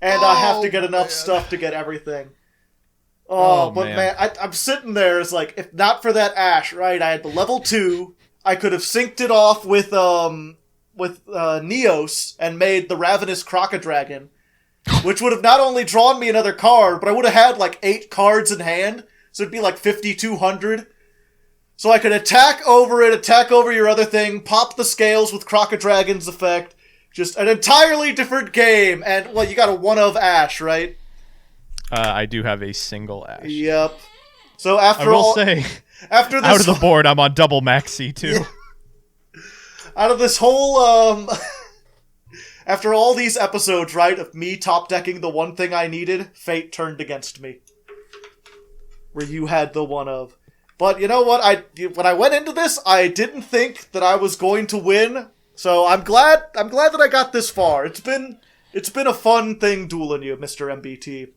And I have to get enough stuff to get everything. But man, I'm sitting there as like, if not for that Ash, right? I had the level 2. I could have synced it off with Neos and made the Ravenous Crocodragon, which would have not only drawn me another card, but I would have had like 8 cards in hand, so it'd be like 5,200. So I could attack over your other thing, pop the scales with Crocodragon's effect. Just an entirely different game, and, well, you got a one of Ash, right? I do have a single Ash. Yep. So I will say, after this, out of the board, I'm on double maxi too. Yeah. Out of this whole, after all these episodes, right, of me top decking the one thing I needed, fate turned against me. Where you had the one of. But you know what? When I went into this, I didn't think that I was going to win. So I'm glad that I got this far. It's been a fun thing dueling you, Mr. MBT.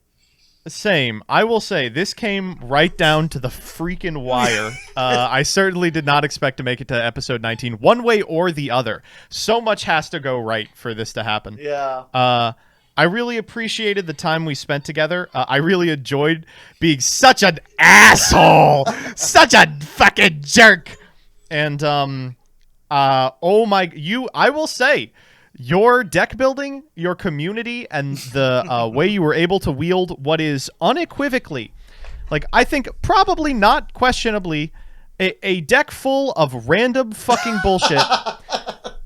Same. I will say, this came right down to the freaking wire. I certainly did not expect to make it to episode 19, one way or the other. So much has to go right for this to happen. Yeah. I really appreciated the time we spent together. I really enjoyed being such an asshole, such a fucking jerk. And I will say, your deck building, your community, and the way you were able to wield what is unequivocally, like, I think probably not questionably, a deck full of random fucking bullshit.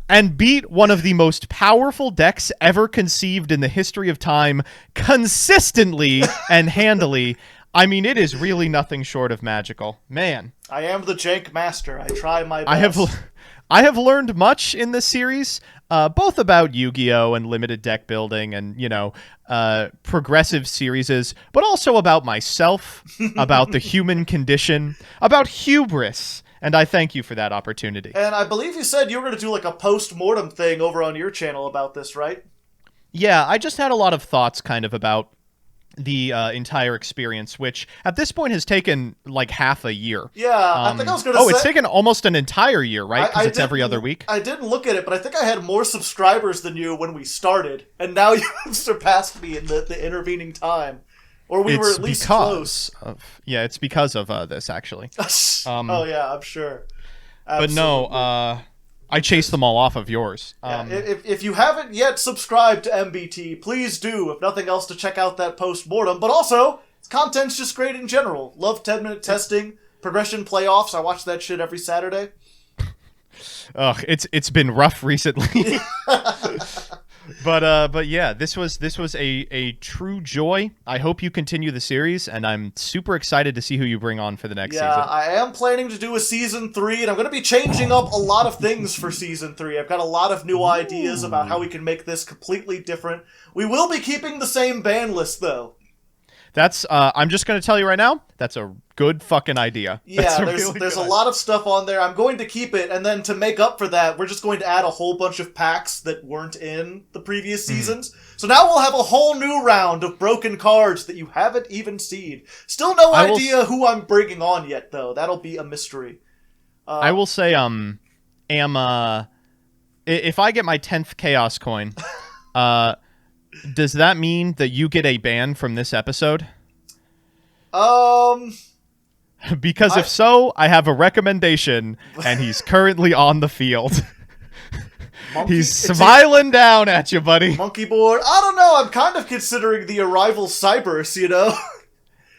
And beat one of the most powerful decks ever conceived in the history of time consistently and handily. I mean, it is really nothing short of magical. Man. I am the jank master. I try my best. I have learned much in this series, both about Yu-Gi-Oh! And limited deck building and, progressive series, but also about myself, about the human condition, about hubris. And I thank you for that opportunity. And I believe you said you were going to do like a post-mortem thing over on your channel about this, right? Yeah, I just had a lot of thoughts kind of about the entire experience, which at this point has taken like half a year. Yeah, I think I was going to say... Oh, it's taken almost an entire year, right? Because it's every other week. I didn't look at it, but I think I had more subscribers than you when we started. And now you've surpassed me in the intervening time. Or we were at least close. It's because of this, actually. Oh, yeah, I'm sure. Absolutely. But no, I chased them all off of yours. If you haven't yet subscribed to MBT, please do, if nothing else, to check out that post-mortem. But also, its content's just great in general. Love 10-minute testing, progression playoffs. I watch that shit every Saturday. Ugh, it's been rough recently. But yeah, this was a true joy. I hope you continue the series, and I'm super excited to see who you bring on for the next season. Yeah, I am planning to do a season 3, and I'm going to be changing up a lot of things for season 3. I've got a lot of new ideas about how we can make this completely different. We will be keeping the same ban list, though. That's, I'm just going to tell you right now, that's a good fucking idea. Yeah, there's a lot of stuff on there. I'm going to keep it, and then to make up for that, we're just going to add a whole bunch of packs that weren't in the previous seasons. So now we'll have a whole new round of broken cards that you haven't even seen. Still no idea who I'm bringing on yet, though. That'll be a mystery. I will say, if I get my 10th Chaos coin, does that mean that you get a ban from this episode? Because if so, I have a recommendation, and he's currently on the field. He's smiling down at you, buddy. Monkey board. I don't know. I'm kind of considering the Arrival Cybers,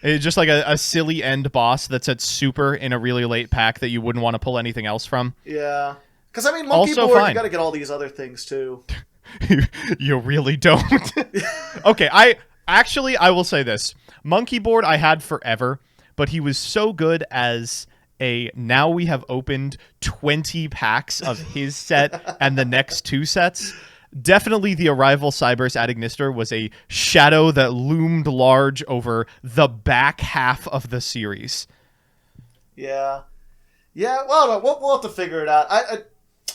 It's just like a silly end boss that's at super in a really late pack that you wouldn't want to pull anything else from. Yeah. Because, I mean, Monkey board, you gotta get all these other things, too. You really don't. Okay, I will say this. Monkey board I had forever, but he was so good as now we have opened 20 packs of his set and the next 2 sets. Definitely the Arrival Cybers ad Ignister was a shadow that loomed large over the back half of the series. Yeah. Yeah, well, we'll have to figure it out.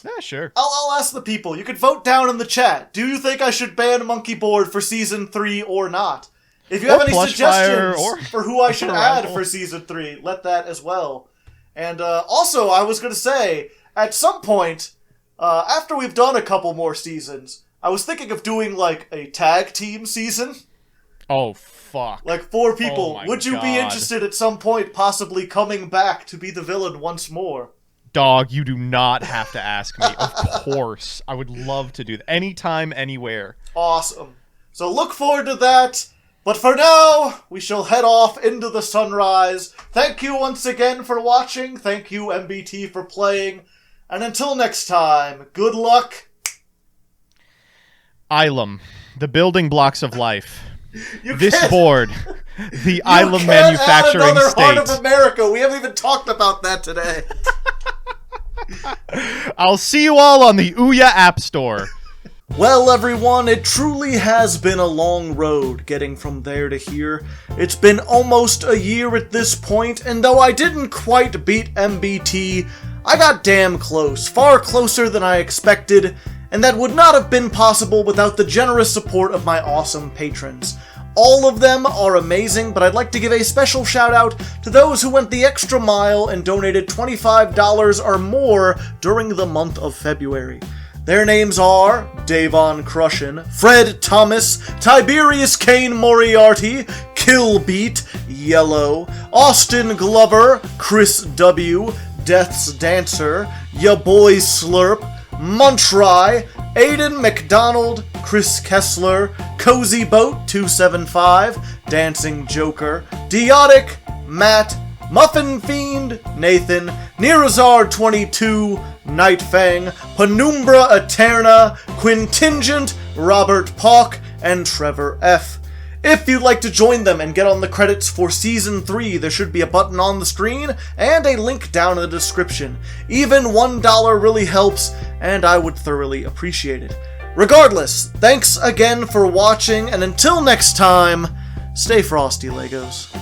Yeah, sure. I'll ask the people. You can vote down in the chat. Do you think I should ban Monkey Board for Season 3 or not? If you have any suggestions for who I should add for Season 3, let that as well. And also, I was going to say, at some point, after we've done a couple more seasons, I was thinking of doing, like, a tag team season. Oh, fuck. Like 4 people. Would you be interested at some point possibly coming back to be the villain once more? Dog, you do not have to ask me. Of course. I would love to do that. Anytime, anywhere. Awesome. So look forward to that. But for now, we shall head off into the sunrise. Thank you once again for watching. Thank you, MBT, for playing. And until next time, good luck. Ilum, the building blocks of life. This board, the Ilum manufacturing another state. Heart of America. We haven't even talked about that today. I'll see you all on the Ouya App Store. Well, everyone, it truly has been a long road getting from there to here. It's been almost a year at this point, and though I didn't quite beat MBT, I got damn close, far closer than I expected, and that would not have been possible without the generous support of my awesome patrons. All of them are amazing, but I'd like to give a special shout out to those who went the extra mile and donated $25 or more during the month of February. Their names are Davon Crushin, Fred Thomas, Tiberius Kane Moriarty, Killbeat, Yellow, Austin Glover, Chris W, Death's Dancer, Ya Boy Slurp, Muntry, Aiden McDonald, Chris Kessler, Cozy Boat 275, Dancing Joker, Diotic, Matt, Muffin Fiend, Nathan, Nerazard 22, Nightfang, Penumbra Eterna, Quintingent, Robert Pauk, and Trevor F. If you'd like to join them and get on the credits for Season 3, there should be a button on the screen and a link down in the description. Even $1 really helps, and I would thoroughly appreciate it. Regardless, thanks again for watching, and until next time, stay frosty, Legos.